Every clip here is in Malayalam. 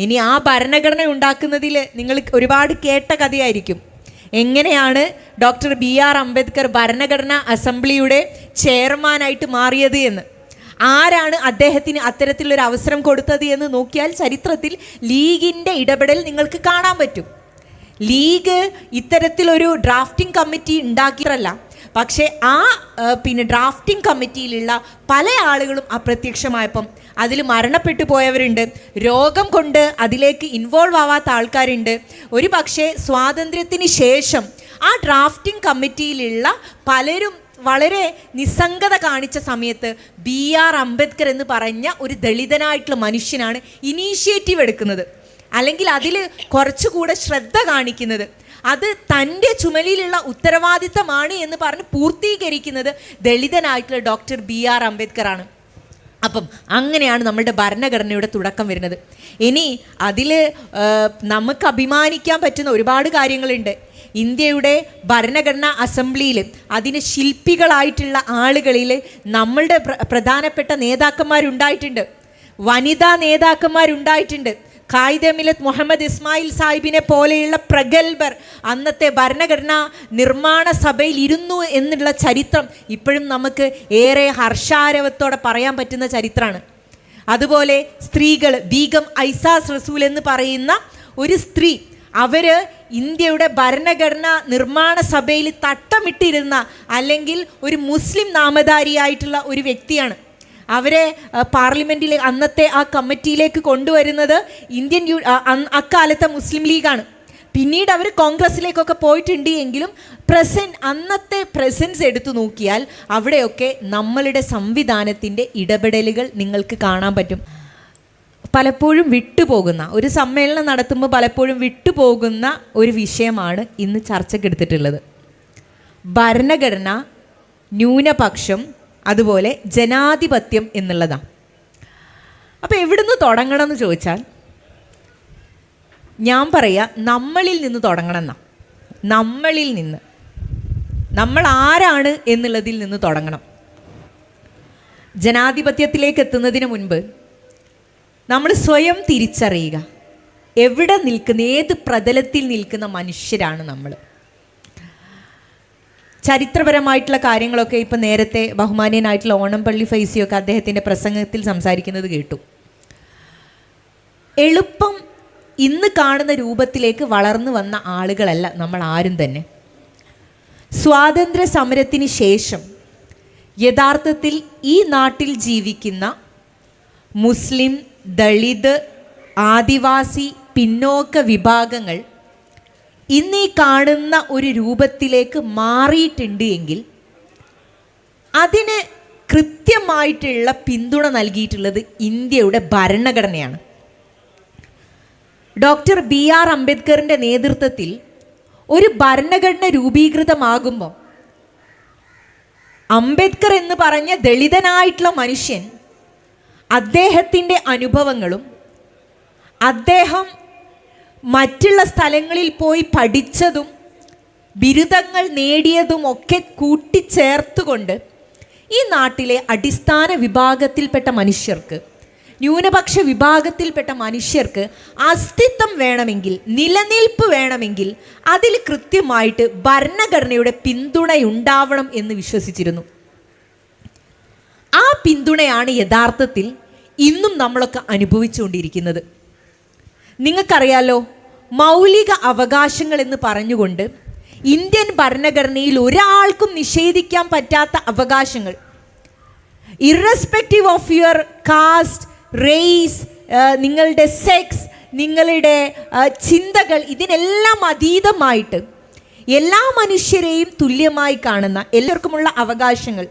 ഇനി ആ ഭരണഘടന ഉണ്ടാക്കുന്നതിൽ നിങ്ങൾ ഒരുപാട് കേട്ട കഥയായിരിക്കും. എങ്ങനെയാണ് ഡോക്ടർ BR അംബേദ്കർ ഭരണഘടനാ അസംബ്ലിയുടെ ചെയർമാനായിട്ട് മാറിയത് എന്ന്. ആരാണ് അദ്ദേഹത്തിന് അത്തരത്തിലൊരു അവസരം കൊടുത്തത് എന്ന് നോക്കിയാൽ ചരിത്രത്തിൽ ലീഗിൻ്റെ ഇടപെടൽ നിങ്ങൾക്ക് കാണാൻ പറ്റും. ലീഗ് ഇത്തരത്തിലൊരു ഡ്രാഫ്റ്റിംഗ് കമ്മിറ്റി ഉണ്ടാക്കിയതല്ല, പക്ഷേ ഡ്രാഫ്റ്റിംഗ് കമ്മിറ്റിയിലുള്ള പല ആളുകളും അപ്രത്യക്ഷമായപ്പം അതിൽ മരണപ്പെട്ടു പോയവരുണ്ട്, രോഗം കൊണ്ട് അതിലേക്ക് ഇൻവോൾവ് ആവാത്ത ആൾക്കാരുണ്ട്. ഒരു പക്ഷേ സ്വാതന്ത്ര്യത്തിന് ശേഷം ആ ഡ്രാഫ്റ്റിംഗ് കമ്മിറ്റിയിലുള്ള പലരും വളരെ നിസ്സംഗത കാണിച്ച സമയത്ത് BR അംബേദ്കർ എന്ന് പറഞ്ഞ ഒരു ദളിതനായിട്ടുള്ള മനുഷ്യനാണ് ഇനീഷ്യേറ്റീവ് എടുക്കുന്നത്, അല്ലെങ്കിൽ അതിൽ കുറച്ചുകൂടെ ശ്രദ്ധ കാണിക്കുന്നത്. അത് തൻ്റെ ചുമലിലുള്ള ഉത്തരവാദിത്തമാണ് എന്ന് പറഞ്ഞ് പൂർത്തീകരിക്കുന്നത് ദളിതനായിട്ടുള്ള ഡോക്ടർ BR അംബേദ്കർ ആണ്. അപ്പം അങ്ങനെയാണ് നമ്മളുടെ ഭരണഘടനയുടെ തുടക്കം വരുന്നത്. ഇനി അതിൽ നമുക്ക് അഭിമാനിക്കാൻ പറ്റുന്ന ഒരുപാട് കാര്യങ്ങളുണ്ട്. ഇന്ത്യയുടെ ഭരണഘടനാ അസംബ്ലിയിൽ അതിന് ശില്പികളായിട്ടുള്ള ആളുകളിൽ നമ്മളുടെ പ്രധാനപ്പെട്ട നേതാക്കന്മാരുണ്ടായിട്ടുണ്ട്, വനിതാ നേതാക്കന്മാരുണ്ടായിട്ടുണ്ട്. ഖായിദെ മില്ലത്ത് മുഹമ്മദ് ഇസ്മായിൽ സാഹിബിനെ പോലെയുള്ള പ്രഗത്ഭർ അന്നത്തെ ഭരണഘടനാ നിർമ്മാണ സഭയിൽ ഇരുന്നു എന്നുള്ള ചരിത്രം ഇപ്പോഴും നമുക്ക് ഏറെ ഹർഷാരവത്തോടെ പറയാൻ പറ്റുന്ന ചരിത്രമാണ്. അതുപോലെ സ്ത്രീകൾ, ബീഗം ഐസാസ് റസൂൽ എന്ന് പറയുന്ന ഒരു സ്ത്രീ, അവർ ഇന്ത്യയുടെ ഭരണഘടനാ നിർമ്മാണ സഭയിൽ തട്ടമിട്ടിരുന്ന അല്ലെങ്കിൽ ഒരു മുസ്ലിം നാമധാരിയായിട്ടുള്ള ഒരു വ്യക്തിയാണ്. അവരെ പാർലമെൻറ്റിലെ അന്നത്തെ ആ കമ്മിറ്റിയിലേക്ക് കൊണ്ടുവരുന്നത് അക്കാലത്തെ മുസ്ലിം ലീഗാണ്. പിന്നീട് അവർ കോൺഗ്രസ്സിലേക്കൊക്കെ പോയിട്ടുണ്ട് എങ്കിലും അന്നത്തെ പ്രസൻസ് എടുത്തു നോക്കിയാൽ അവിടെയൊക്കെ നമ്മളുടെ സംവിധാനത്തിൻ്റെ ഇടപെടലുകൾ നിങ്ങൾക്ക് കാണാൻ പറ്റും. പലപ്പോഴും വിട്ടുപോകുന്ന ഒരു സമ്മേളനം നടത്തുമ്പോൾ പലപ്പോഴും വിട്ടുപോകുന്ന ഒരു വിഷയമാണ് ഇന്ന് ചർച്ചയ്ക്കെടുത്തിട്ടുള്ളത്. ഭരണഘടന, ന്യൂനപക്ഷം, അതുപോലെ ജനാധിപത്യം എന്നുള്ളതാണ്. അപ്പോൾ എവിടുന്ന് തുടങ്ങണം എന്ന് ചോദിച്ചാൽ ഞാൻ പറയാം, നമ്മളിൽ നിന്ന് തുടങ്ങണം എന്നാണ്. നമ്മളിൽ നിന്ന്, നമ്മൾ ആരാണ് എന്നുള്ളതിൽ നിന്ന് തുടങ്ങണം. ജനാധിപത്യത്തിലേക്ക് എത്തുന്നതിന് മുൻപ് നമ്മൾ സ്വയം തിരിച്ചറിയുക, എവിടെ നിൽക്കുന്ന, ഏത് പ്രതലത്തിൽ നിൽക്കുന്ന മനുഷ്യരാണ് നമ്മൾ. ചരിത്രപരമായിട്ടുള്ള കാര്യങ്ങളൊക്കെ ഇപ്പം നേരത്തെ ബഹുമാന്യനായിട്ടുള്ള ഓണംപള്ളി ഫൈസിയൊക്കെ അദ്ദേഹത്തിൻ്റെ പ്രസംഗത്തിൽ സംസാരിക്കുന്നത് കേട്ടു. എളുപ്പം ഇന്ന് കാണുന്ന രൂപത്തിലേക്ക് വളർന്നു വന്ന ആളുകളല്ല നമ്മൾ ആരും തന്നെ. സ്വാതന്ത്ര്യ സമരത്തിന് ശേഷം യഥാർത്ഥത്തിൽ ഈ നാട്ടിൽ ജീവിക്കുന്ന മുസ്ലിം, ദളിത്, ആദിവാസി, പിന്നോക്ക വിഭാഗങ്ങൾ ഇന്ന് ഈ കാണുന്ന ഒരു രൂപത്തിലേക്ക് മാറിയിട്ടുണ്ട് എങ്കിൽ അതിന് കൃത്യമായിട്ടുള്ള പിന്തുണ നൽകിയിട്ടുള്ളത് ഇന്ത്യയുടെ ഭരണഘടനയാണ്. ഡോക്ടർ BR അംബേദ്കറിൻ്റെ നേതൃത്വത്തിൽ ഒരു ഭരണഘടന രൂപീകൃതമാകുമ്പോൾ അംബേദ്കർ എന്ന് പറഞ്ഞ ദളിതനായിട്ടുള്ള മനുഷ്യൻ അദ്ദേഹത്തിൻ്റെ അനുഭവങ്ങളും അദ്ദേഹം മറ്റുള്ള സ്ഥലങ്ങളിൽ പോയി പഠിച്ചതും ബിരുദങ്ങൾ നേടിയതും ഒക്കെ കൂട്ടിച്ചേർത്തുകൊണ്ട് ഈ നാട്ടിലെ അടിസ്ഥാന വിഭാഗത്തിൽപ്പെട്ട മനുഷ്യർക്ക്, ന്യൂനപക്ഷ വിഭാഗത്തിൽപ്പെട്ട മനുഷ്യർക്ക് അസ്തിത്വം വേണമെങ്കിൽ, നിലനിൽപ്പ് വേണമെങ്കിൽ അതിൽ കൃത്യമായിട്ട് ഭരണഘടനയുടെ പിന്തുണയുണ്ടാവണം എന്ന് വിശ്വസിച്ചിരുന്നു. ആ പിന്തുണയാണ് യഥാർത്ഥത്തിൽ ഇന്നും നമ്മളൊക്കെ അനുഭവിച്ചുകൊണ്ടിരിക്കുന്നത്. നിങ്ങൾക്കറിയാലോ, മൗലിക അവകാശങ്ങൾ എന്ന് പറഞ്ഞുകൊണ്ട് ഇന്ത്യൻ ഭരണഘടനയിൽ ഒരാൾക്കും നിഷേധിക്കാൻ പറ്റാത്ത അവകാശങ്ങൾ, irrespective of your caste, race, നിങ്ങളുടെ സെക്സ്, നിങ്ങളുടെ ചിന്തകൾ, ഇതിനെല്ലാം അതീതമായിട്ട് എല്ലാ മനുഷ്യരെയും തുല്യമായി കാണുന്ന എല്ലാവർക്കുമുള്ള അവകാശങ്ങൾ,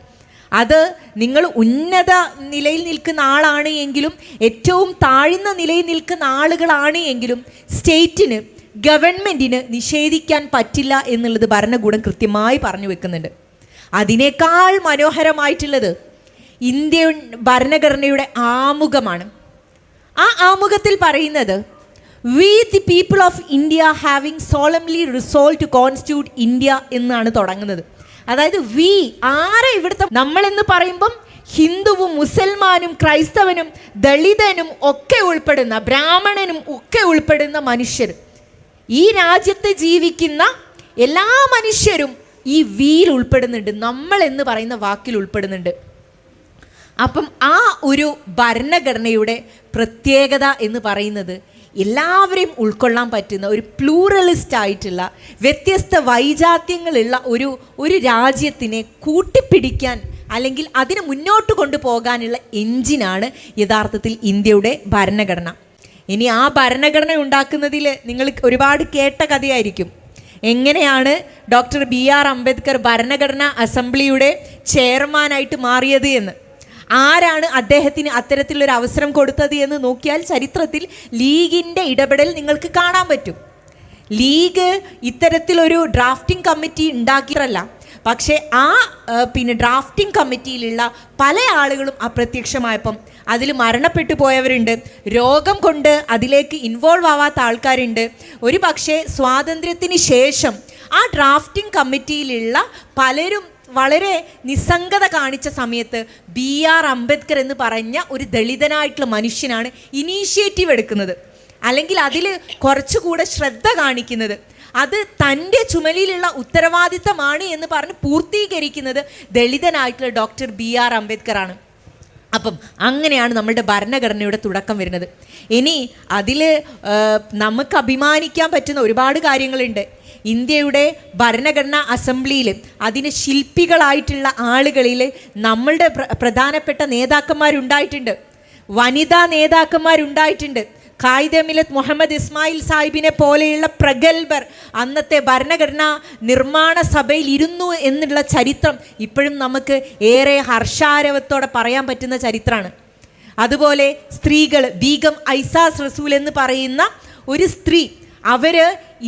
അത് നിങ്ങൾ ഉന്നത നിലയിൽ നിൽക്കുന്ന ആളാണ് എങ്കിലും ഏറ്റവും താഴ്ന്ന നിലയിൽ നിൽക്കുന്ന ആളുകളാണ് എങ്കിലും സ്റ്റേറ്റിന്, ഗവൺമെൻറ്റിന് നിഷേധിക്കാൻ പറ്റില്ല എന്നുള്ളത് ഭരണകൂടം കൃത്യമായി പറഞ്ഞു വെക്കുന്നുണ്ട്. അതിനേക്കാൾ മനോഹരമായിട്ടുള്ളത് ഇന്ത്യൻ ഭരണഘടനയുടെ ആമുഖമാണ്. ആ ആമുഖത്തിൽ പറയുന്നത് we the people of India having solemnly resolved to constitute India എന്നാണ് തുടങ്ങുന്നത്. അതായത് വി, ആരെ ഇവിടുത്തെ നമ്മളെന്ന് പറയുമ്പം ഹിന്ദുവും മുസൽമാനും ക്രൈസ്തവനും ദളിതനും ഒക്കെ ഉൾപ്പെടുന്ന, ബ്രാഹ്മണനും ഒക്കെ ഉൾപ്പെടുന്ന മനുഷ്യർ, ഈ രാജ്യത്ത് ജീവിക്കുന്ന എല്ലാ മനുഷ്യരും ഈ വിയിൽ ഉൾപ്പെടുന്നുണ്ട്, നമ്മൾ എന്ന് പറയുന്ന വാക്കിൽ ഉൾപ്പെടുന്നുണ്ട്. അപ്പം ആ ഒരു ഭരണഘടനയുടെ പ്രത്യേകത എന്ന് പറയുന്നത് എല്ലാവരെയും ഉൾക്കൊള്ളാൻ പറ്റുന്ന ഒരു പ്ലൂറലിസ്റ്റ് ആയിട്ടുള്ള വ്യത്യസ്ത വൈജാത്യങ്ങളുള്ള ഒരു രാജ്യത്തിനെ കൂട്ടിപ്പിടിക്കാൻ അല്ലെങ്കിൽ അതിനെ മുന്നോട്ട് കൊണ്ടുപോകാനുള്ള എഞ്ചിനാണ് യഥാർത്ഥത്തിൽ ഇന്ത്യയുടെ ഭരണഘടന. ഇനി ആ ഭരണഘടന ഉണ്ടാക്കുന്നതിൽ നിങ്ങൾ ഒരുപാട് കേട്ട കഥയായിരിക്കും. എങ്ങനെയാണ് ഡോക്ടർ BR അംബേദ്കർ ഭരണഘടനാ അസംബ്ലിയുടെ ചെയർമാനായിട്ട് മാറിയത് എന്ന്, ആരാണ് അദ്ദേഹത്തിന് അത്തരത്തിലൊരു അവസരം കൊടുത്തത് എന്ന് നോക്കിയാൽ ചരിത്രത്തിൽ ലീഗിൻ്റെ ഇടപെടൽ നിങ്ങൾക്ക് കാണാൻ പറ്റും. ലീഗ് ഇത്തരത്തിലൊരു ഡ്രാഫ്റ്റിംഗ് കമ്മിറ്റി ഉണ്ടാക്കിയതല്ല, പക്ഷേ ഡ്രാഫ്റ്റിംഗ് കമ്മിറ്റിയിലുള്ള പല ആളുകളും അപ്രത്യക്ഷമായപ്പം അതിൽ മരണപ്പെട്ടു പോയവരുണ്ട്, രോഗം കൊണ്ട് അതിലേക്ക് ഇൻവോൾവ് ആവാത്ത ആൾക്കാരുണ്ട്. ഒരു പക്ഷേ സ്വാതന്ത്ര്യത്തിന് ശേഷം ആ ഡ്രാഫ്റ്റിംഗ് കമ്മിറ്റിയിലുള്ള പലരും വളരെ നിസ്സംഗത കാണിച്ച സമയത്ത് BR അംബേദ്കർ എന്ന് പറഞ്ഞ ഒരു ദളിതനായിട്ടുള്ള മനുഷ്യനാണ് ഇനീഷ്യേറ്റീവ് എടുക്കുന്നത്, അല്ലെങ്കിൽ അതിൽ കുറച്ചുകൂടെ ശ്രദ്ധ കാണിക്കുന്നത്. അത് തൻ്റെ ചുമലിലുള്ള ഉത്തരവാദിത്തമാണ് എന്ന് പറഞ്ഞ് പൂർത്തീകരിക്കുന്നത് ദളിതനായിട്ടുള്ള ഡോക്ടർ BR അംബേദ്കർ ആണ്. അപ്പം അങ്ങനെയാണ് നമ്മളുടെ ഭരണഘടനയുടെ തുടക്കം വരുന്നത്. ഇനി അതിൽ നമുക്ക് അഭിമാനിക്കാൻ പറ്റുന്ന ഒരുപാട് കാര്യങ്ങളുണ്ട്. ഇന്ത്യയുടെ ഭരണഘടനാ അസംബ്ലിയിൽ അതിന് ശില്പികളായിട്ടുള്ള ആളുകളിൽ നമ്മളുടെ പ്രധാനപ്പെട്ട നേതാക്കന്മാരുണ്ടായിട്ടുണ്ട്, വനിതാ നേതാക്കന്മാരുണ്ടായിട്ടുണ്ട്. ഖായിദെ മില്ലത്ത് മുഹമ്മദ് ഇസ്മായിൽ സാഹിബിനെ പോലെയുള്ള പ്രഗത്ഭർ അന്നത്തെ ഭരണഘടനാ നിർമ്മാണ സഭയിൽ ഇരുന്നു എന്നുള്ള ചരിത്രം ഇപ്പോഴും നമുക്ക് ഏറെ ഹർഷാരവത്തോടെ പറയാൻ പറ്റുന്ന ചരിത്രമാണ്. അതുപോലെ സ്ത്രീകൾ, ബീഗം ഐസാസ് റസൂൽ എന്ന് പറയുന്ന ഒരു സ്ത്രീ, അവർ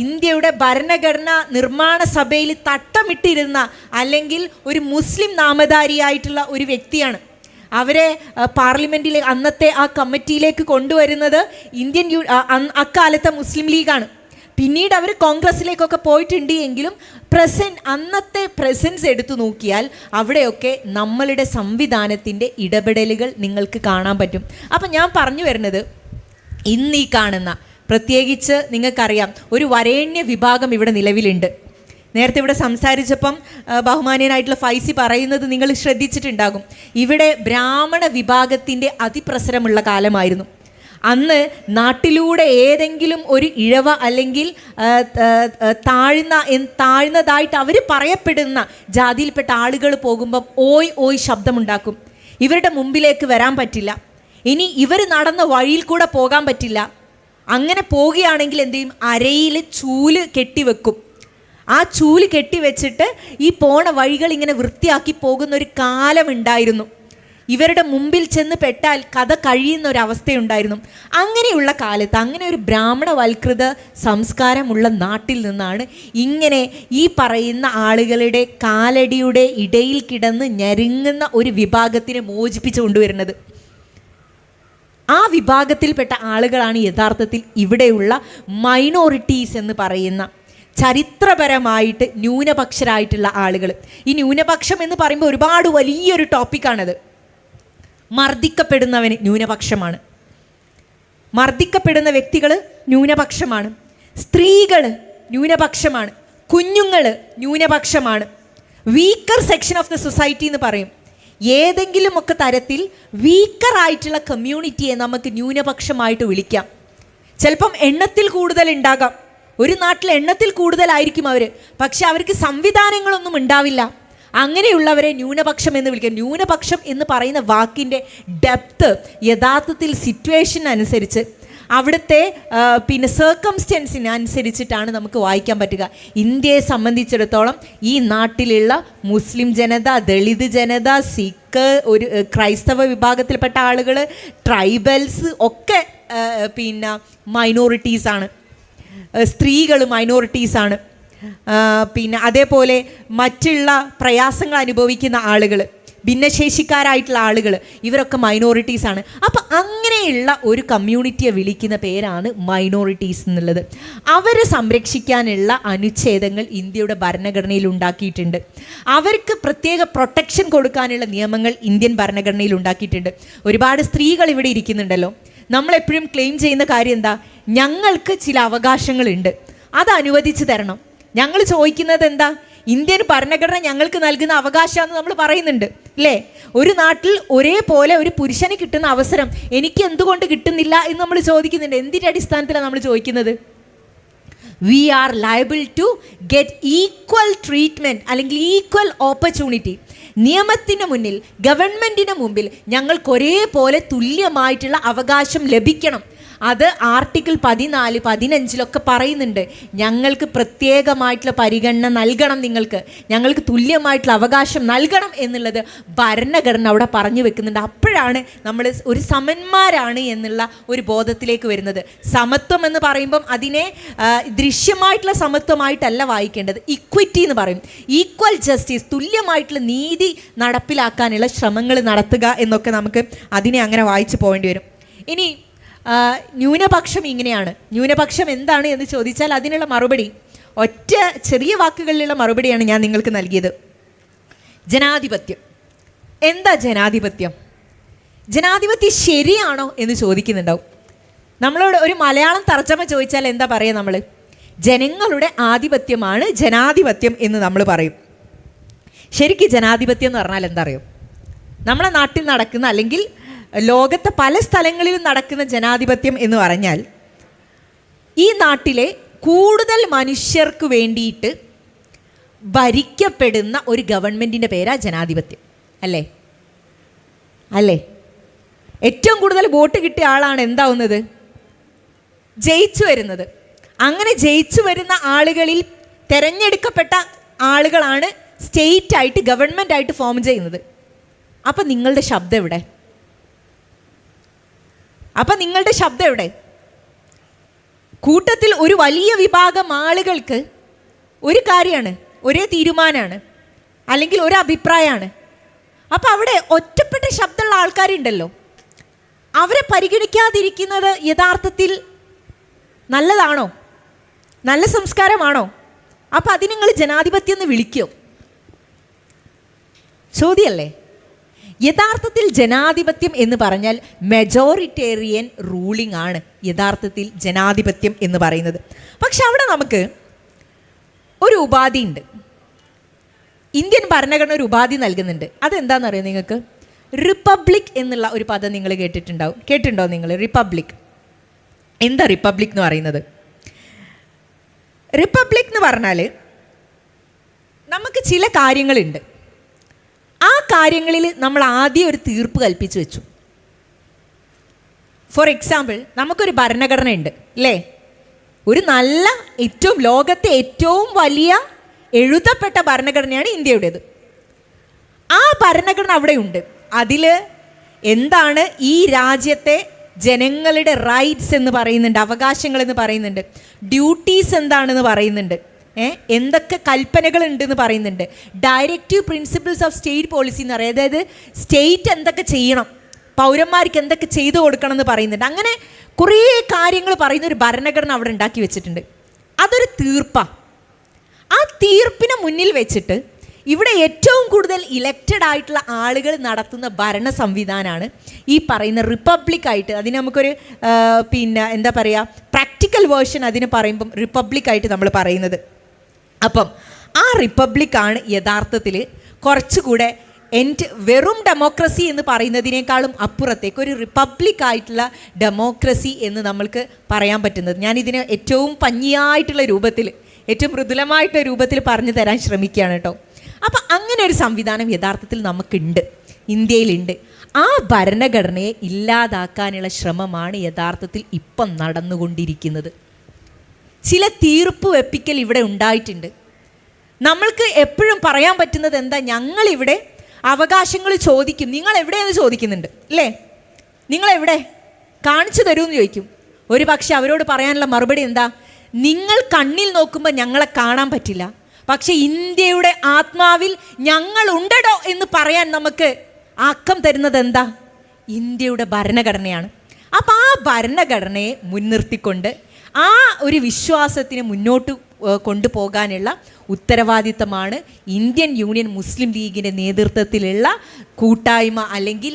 ഇന്ത്യയുടെ ഭരണഘടനാ നിർമ്മാണ സഭയിൽ തട്ടമിട്ടിരുന്ന അല്ലെങ്കിൽ ഒരു മുസ്ലിം നാമധാരിയായിട്ടുള്ള ഒരു വ്യക്തിയാണ്. അവരെ പാർലമെൻറ്റിൽ അന്നത്തെ ആ കമ്മിറ്റിയിലേക്ക് കൊണ്ടുവരുന്നത് അക്കാലത്തെ മുസ്ലിം ലീഗാണ്. പിന്നീട് അവർ കോൺഗ്രസ്സിലേക്കൊക്കെ പോയിട്ടുണ്ട് എങ്കിലും അന്നത്തെ പ്രസൻസ് എടുത്തു നോക്കിയാൽ അവിടെയൊക്കെ നമ്മളുടെ സംവിധാനത്തിൻ്റെ ഇടപെടലുകൾ നിങ്ങൾക്ക് കാണാൻ പറ്റും. അപ്പം ഞാൻ പറഞ്ഞു വരുന്നത്, ഇന്ന് ഈ കാണുന്ന, പ്രത്യേകിച്ച് നിങ്ങൾക്കറിയാം, ഒരു വരേണ്യ വിഭാഗം ഇവിടെ നിലവിലുണ്ട്. നേരത്തെ ഇവിടെ സംസാരിച്ചപ്പം ബഹുമാന്യനായിട്ടുള്ള ഫൈസി പറയുന്നത് നിങ്ങൾ ശ്രദ്ധിച്ചിട്ടുണ്ടാകും. ഇവിടെ ബ്രാഹ്മണ വിഭാഗത്തിൻ്റെ അതിപ്രസരമുള്ള കാലമായിരുന്നു. അന്ന് നാട്ടിലൂടെ ഏതെങ്കിലും ഒരു ഇഴവ അല്ലെങ്കിൽ താഴ്ന്നതായിട്ട് അവർ പറയപ്പെടുന്ന ജാതിയിൽപ്പെട്ട ആളുകൾ പോകുമ്പം ഓയ് ഓയ് ശബ്ദമുണ്ടാക്കും. ഇവരുടെ മുമ്പിലേക്ക് വരാൻ പറ്റില്ല, ഇനി ഇവർ നടന്ന വഴിയിൽ കൂടെ പോകാൻ പറ്റില്ല. അങ്ങനെ പോവുകയാണെങ്കിൽ എന്ത് ചെയ്യും? അരയിൽ ചൂല് കെട്ടിവെക്കും. ആ ചൂല് കെട്ടിവെച്ചിട്ട് ഈ പോണ വഴികൾ ഇങ്ങനെ വൃത്തിയാക്കി പോകുന്നൊരു കാലമുണ്ടായിരുന്നു. ഇവരുടെ മുമ്പിൽ ചെന്ന് പെട്ടാൽ കഥ കഴിയുന്ന ഒരവസ്ഥയുണ്ടായിരുന്നു. അങ്ങനെയുള്ള കാലത്ത്, അങ്ങനെ ഒരു ബ്രാഹ്മണവൽകൃത സംസ്കാരമുള്ള നാട്ടിൽ നിന്നാണ് ഇങ്ങനെ ഈ പറയുന്ന ആളുകളുടെ കാലടിയുടെ ഇടയിൽ കിടന്ന് ഞെരുങ്ങുന്ന ഒരു വിഭാഗത്തിനെ മോചിപ്പിച്ചു കൊണ്ടുവരുന്നത്. ആ വിഭാഗത്തിൽപ്പെട്ട ആളുകളാണ് യഥാർത്ഥത്തിൽ ഇവിടെയുള്ള മൈനോറിറ്റീസ് എന്ന് പറയുന്ന ചരിത്രപരമായിട്ട് ന്യൂനപക്ഷരായിട്ടുള്ള ആളുകൾ. ഈ ന്യൂനപക്ഷം എന്ന് പറയുമ്പോൾ ഒരുപാട് വലിയൊരു ടോപ്പിക്കാണത്. മർദ്ദിക്കപ്പെടുന്നവന് ന്യൂനപക്ഷമാണ്, മർദ്ദിക്കപ്പെടുന്ന വ്യക്തികൾ ന്യൂനപക്ഷമാണ്, സ്ത്രീകൾ ന്യൂനപക്ഷമാണ്, കുഞ്ഞുങ്ങൾ ന്യൂനപക്ഷമാണ്. Weaker section of the society എന്ന് പറയും. ഏതെങ്കിലുമൊക്കെ തരത്തിൽ വീക്കറായിട്ടുള്ള കമ്മ്യൂണിറ്റിയെ നമുക്ക് ന്യൂനപക്ഷമായിട്ട് വിളിക്കാം. ചിലപ്പം എണ്ണത്തിൽ കൂടുതൽ ഉണ്ടാകാം, ഒരു നാട്ടിൽ എണ്ണത്തിൽ കൂടുതലായിരിക്കും അവർ, പക്ഷെ അവർക്ക് സംവിധാനങ്ങളൊന്നും ഉണ്ടാവില്ല. അങ്ങനെയുള്ളവരെ ന്യൂനപക്ഷം എന്ന് വിളിക്കാം. ന്യൂനപക്ഷം എന്ന് പറയുന്ന വാക്കിൻ്റെ ഡെപ്ത് യഥാർത്ഥത്തിൽ സിറ്റുവേഷൻ അനുസരിച്ച്, അവിടുത്തെ സർക്കംസ്റ്റൻസിന് അനുസരിച്ചിട്ടാണ് നമുക്ക് വായിക്കാൻ പറ്റുക. ഇന്ത്യയെ സംബന്ധിച്ചിടത്തോളം ഈ നാട്ടിലുള്ള മുസ്ലിം ജനത, ദളിത് ജനത, സിഖ്, ഒരു ക്രൈസ്തവ വിഭാഗത്തിൽപ്പെട്ട ആളുകൾ, ട്രൈബൽസ് ഒക്കെ മൈനോറിറ്റീസാണ്. സ്ത്രീകൾ മൈനോറിറ്റീസാണ്. അതേപോലെ മറ്റുള്ള പ്രയാസങ്ങൾ അനുഭവിക്കുന്ന ആളുകൾ, ഭിന്നശേഷിക്കാരായിട്ടുള്ള ആളുകൾ, ഇവരൊക്കെ മൈനോറിറ്റീസാണ്. അപ്പം അങ്ങനെയുള്ള ഒരു കമ്മ്യൂണിറ്റിയെ വിളിക്കുന്ന പേരാണ് മൈനോറിറ്റീസ് എന്നുള്ളത്. അവരെ സംരക്ഷിക്കാനുള്ള അനുച്ഛേദങ്ങൾ ഇന്ത്യയുടെ ഭരണഘടനയിൽ ഉണ്ടാക്കിയിട്ടുണ്ട്. അവർക്ക് പ്രത്യേക പ്രൊട്ടക്ഷൻ കൊടുക്കാനുള്ള നിയമങ്ങൾ ഇന്ത്യൻ ഭരണഘടനയിൽ ഉണ്ടാക്കിയിട്ടുണ്ട്. ഒരുപാട് സ്ത്രീകൾ ഇവിടെ ഇരിക്കുന്നുണ്ടല്ലോ. നമ്മളെപ്പോഴും ക്ലെയിം ചെയ്യുന്ന കാര്യം എന്താ? ഞങ്ങൾക്ക് ചില അവകാശങ്ങളുണ്ട്, അത് അനുവദിച്ച് തരണം. ഞങ്ങൾ ചോദിക്കുന്നത് എന്താ? ഇന്ത്യൻ ഭരണഘടന ഞങ്ങൾക്ക് നൽകുന്ന അവകാശമാണെന്ന് നമ്മൾ പറയുന്നുണ്ട്, അല്ലേ? ഒരു നാട്ടിൽ ഒരേപോലെ ഒരു പുരുഷന് കിട്ടുന്ന അവസരം എനിക്ക് എന്തുകൊണ്ട് കിട്ടുന്നില്ല എന്ന് നമ്മൾ ചോദിക്കുന്നുണ്ട്. എന്തിൻ്റെ അടിസ്ഥാനത്തിലാണ് നമ്മൾ ചോദിക്കുന്നത്? We are liable to get equal treatment അല്ലെങ്കിൽ ഈക്വൽ ഓപ്പർച്യൂണിറ്റി. നിയമത്തിന് മുന്നിൽ, ഗവൺമെൻറ്റിന് മുമ്പിൽ ഞങ്ങൾക്ക് ഒരേപോലെ തുല്യമായിട്ടുള്ള അവകാശം ലഭിക്കണം. അത് ആർട്ടിക്കിൾ 14, 15 പറയുന്നുണ്ട്. ഞങ്ങൾക്ക് പ്രത്യേകമായിട്ടുള്ള പരിഗണന നൽകണം, ഞങ്ങൾക്ക് തുല്യമായിട്ടുള്ള അവകാശം നൽകണം എന്നുള്ളത് ഭരണഘടന അവിടെ പറഞ്ഞു വെക്കുന്നുണ്ട്. അപ്പോഴാണ് നമ്മൾ ഒരു സമന്മാരാണ് എന്നുള്ള ഒരു ബോധത്തിലേക്ക് വരുന്നത്. സമത്വം എന്ന് പറയുമ്പം അതിനെ ദൃശ്യമായിട്ടുള്ള സമത്വമായിട്ടല്ല വായിക്കേണ്ടത്. ഇക്വിറ്റി എന്ന് പറയും. ഈക്വൽ ജസ്റ്റിസ്, തുല്യമായിട്ടുള്ള നീതി നടപ്പിലാക്കാനുള്ള ശ്രമങ്ങൾ നടത്തുക എന്നൊക്കെ നമുക്ക് അതിനെ അങ്ങനെ വായിച്ചു പോകേണ്ടി വരും. ഇനി ന്യൂനപക്ഷം ഇങ്ങനെയാണ്. ന്യൂനപക്ഷം എന്താണ് എന്ന് ചോദിച്ചാൽ അതിനുള്ള മറുപടി ഒറ്റ ചെറിയ വാക്കുകളിലുള്ള മറുപടിയാണ് ഞാൻ നിങ്ങൾക്ക് നൽകിയത്. ജനാധിപത്യം. എന്താ ജനാധിപത്യം? ജനാധിപത്യം ശരിയാണോ എന്ന് ചോദിക്കുന്നുണ്ടാവും. നമ്മളോട് ഒരു മലയാളം തർജ്ജമ ചോദിച്ചാൽ എന്താ പറയുക? നമ്മൾ ജനങ്ങളുടെ ആധിപത്യമാണ് ജനാധിപത്യം എന്ന് നമ്മൾ പറയും. ശരിക്കും ജനാധിപത്യം എന്ന് പറഞ്ഞാൽ എന്താ അറിയോ? നമ്മളെ നാട്ടിൽ നടക്കുന്ന അല്ലെങ്കിൽ ലോകത്തെ പല സ്ഥലങ്ങളിലും നടക്കുന്ന ജനാധിപത്യം എന്ന് പറഞ്ഞാൽ ഈ നാട്ടിലെ കൂടുതൽ മനുഷ്യർക്ക് വേണ്ടിയിട്ട് ഭരിക്കപ്പെടുന്ന ഒരു ഗവൺമെൻറ്റിൻ്റെ പേരാ ജനാധിപത്യം, അല്ലേ? ഏറ്റവും കൂടുതൽ വോട്ട് കിട്ടിയ ആളാണ് എന്താവുന്നത്? ജയിച്ചു വരുന്നത്. അങ്ങനെ ജയിച്ചു വരുന്ന ആളുകളിൽ തിരഞ്ഞെടുക്കപ്പെട്ട ആളുകളാണ് സ്റ്റേറ്റായിട്ട്, ഗവൺമെൻറ്റായിട്ട് ഫോം ചെയ്യുന്നത്. അപ്പം നിങ്ങളുടെ ശബ്ദം എവിടെ? കൂട്ടത്തിൽ ഒരു വലിയ വിഭാഗം ആളുകൾക്ക് ഒരു കാര്യമാണ്, ഒരേ തീരുമാനമാണ്, അല്ലെങ്കിൽ ഒരു അഭിപ്രായമാണ്. അപ്പം അവിടെ ഒറ്റപ്പെട്ട ശബ്ദമുള്ള ആൾക്കാരുണ്ടല്ലോ, അവരെ പരിഗണിക്കാതിരിക്കുന്നത് യഥാർത്ഥത്തിൽ നല്ലതാണോ? നല്ല സംസ്കാരമാണോ? അപ്പം അതിന് നിങ്ങൾ ജനാധിപത്യം എന്ന് വിളിക്കുമോ? ചോദ്യമല്ലേ? യഥാർത്ഥത്തിൽ ജനാധിപത്യം എന്ന് പറഞ്ഞാൽ മെജോറിറ്റേറിയൻ റൂളിംഗ് ആണ് യഥാർത്ഥത്തിൽ ജനാധിപത്യം എന്ന് പറയുന്നത്. പക്ഷെ അവിടെ നമുക്ക് ഒരു ഉപാധി ഉണ്ട്. ഇന്ത്യൻ ഭരണഘടന ഒരു ഉപാധി നൽകുന്നുണ്ട്. അതെന്താണെന്നറിയോ നിങ്ങൾക്ക്? റിപ്പബ്ലിക് എന്നുള്ള ഒരു പദം നിങ്ങൾ കേട്ടിട്ടുണ്ടോ നിങ്ങൾ? റിപ്പബ്ലിക്. എന്താ റിപ്പബ്ലിക് എന്ന് പറയുന്നത്? റിപ്പബ്ലിക് എന്ന് പറഞ്ഞാൽ നമുക്ക് ചില കാര്യങ്ങളുണ്ട്. ആ കാര്യങ്ങളിൽ നമ്മൾ ആദ്യം ഒരു തീർപ്പ് കൽപ്പിച്ചു വെച്ചു. ഫോർ എക്സാമ്പിൾ, നമുക്കൊരു ഭരണഘടന ഉണ്ട്, അല്ലേ? ഒരു നല്ല ലോകത്തെ ഏറ്റവും വലിയ എഴുതപ്പെട്ട ഭരണഘടനയാണ് ഇന്ത്യയുടേത്. ആ ഭരണഘടന അവിടെ ഉണ്ട്. അതിൽ എന്താണ് ഈ രാജ്യത്തെ ജനങ്ങളുടെ റൈറ്റ്സ് എന്ന് പറയുന്നുണ്ട്, അവകാശങ്ങൾ എന്ന് പറയുന്നുണ്ട്, ഡ്യൂട്ടീസ് എന്താണെന്ന് പറയുന്നുണ്ട്, എന്തൊക്കെ കൽപ്പനകൾ ഉണ്ടെന്ന് പറയുന്നുണ്ട്, directive principles of state policy എന്ന് പറയും. അതായത് സ്റ്റേറ്റ് എന്തൊക്കെ ചെയ്യണം, പൗരന്മാർക്ക് എന്തൊക്കെ ചെയ്തു കൊടുക്കണം എന്ന് പറയുന്നുണ്ട്. അങ്ങനെ കുറേ കാര്യങ്ങൾ പറയുന്ന ഒരു ഭരണഘടന അവിടെ ഉണ്ടാക്കി വെച്ചിട്ടുണ്ട്. അതൊരു തീർപ്പാണ്. ആ തീർപ്പിനെ മുന്നിൽ വെച്ചിട്ട് ഇവിടെ ഏറ്റവും കൂടുതൽ ഇലക്റ്റഡ് ആയിട്ടുള്ള ആളുകൾ നടത്തുന്ന ഭരണ സംവിധാനമാണ് ഈ പറയുന്ന റിപ്പബ്ലിക്കായിട്ട്. അതിന് നമുക്കൊരു എന്താ പറയുക, പ്രാക്ടിക്കൽ വേർഷൻ അതിന് പറയുമ്പം റിപ്പബ്ലിക്കായിട്ട് നമ്മൾ പറയുന്നത്. അപ്പം ആ റിപ്പബ്ലിക്കാണ് യഥാർത്ഥത്തിൽ കുറച്ചുകൂടെ വെറും ഡെമോക്രസി എന്ന് പറയുന്നതിനേക്കാളും അപ്പുറത്തേക്ക് ഒരു റിപ്പബ്ലിക്കായിട്ടുള്ള ഡെമോക്രസി എന്ന് നമ്മൾക്ക് പറയാൻ പറ്റുന്നത്. ഞാനിതിനെ ഏറ്റവും ഭംഗിയായിട്ടുള്ള രൂപത്തിൽ, ഏറ്റവും മൃദുലമായിട്ടുള്ള രൂപത്തിൽ പറഞ്ഞു തരാൻ ശ്രമിക്കുകയാണ് കേട്ടോ. അപ്പം അങ്ങനെ ഒരു സംവിധാനം യഥാർത്ഥത്തിൽ നമുക്കുണ്ട്, ഇന്ത്യയിലുണ്ട്. ആ ഭരണഘടനയെ ഇല്ലാതാക്കാനുള്ള ശ്രമമാണ് യഥാർത്ഥത്തിൽ ഇപ്പം നടന്നുകൊണ്ടിരിക്കുന്നത്. ചില തീർപ്പ് വെപ്പിക്കൽ ഇവിടെ ഉണ്ടായിട്ടുണ്ട്. നമ്മൾക്ക് എപ്പോഴും പറയാൻ പറ്റുന്നത് എന്താ? ഞങ്ങളിവിടെ അവകാശങ്ങൾ ചോദിക്കും. നിങ്ങൾ എവിടെയെന്ന് ചോദിക്കുന്നുണ്ട്, അല്ലേ? നിങ്ങളെവിടെ കാണിച്ചു തരുമെന്ന് ചോദിക്കും. ഒരു പക്ഷെ അവരോട് പറയാനുള്ള മറുപടി എന്താ? നിങ്ങൾ കണ്ണിൽ നോക്കുമ്പോൾ ഞങ്ങളെ കാണാൻ പറ്റില്ല, പക്ഷെ ഇന്ത്യയുടെ ആത്മാവിൽ ഞങ്ങൾ ഉണ്ടോ എന്ന് പറയാൻ നമുക്ക് ആക്കം തരുന്നത് എന്താ? ഇന്ത്യയുടെ ഭരണഘടനയാണ്. അപ്പം ആ ഭരണഘടനയെ മുൻനിർത്തിക്കൊണ്ട് ആ ഒരു വിശ്വാസത്തിന് മുന്നോട്ട് കൊണ്ടുപോകാനുള്ള ഉത്തരവാദിത്തമാണ് ഇന്ത്യൻ യൂണിയൻ മുസ്ലിം ലീഗിൻ്റെ നേതൃത്വത്തിലുള്ള കൂട്ടായ്മ അല്ലെങ്കിൽ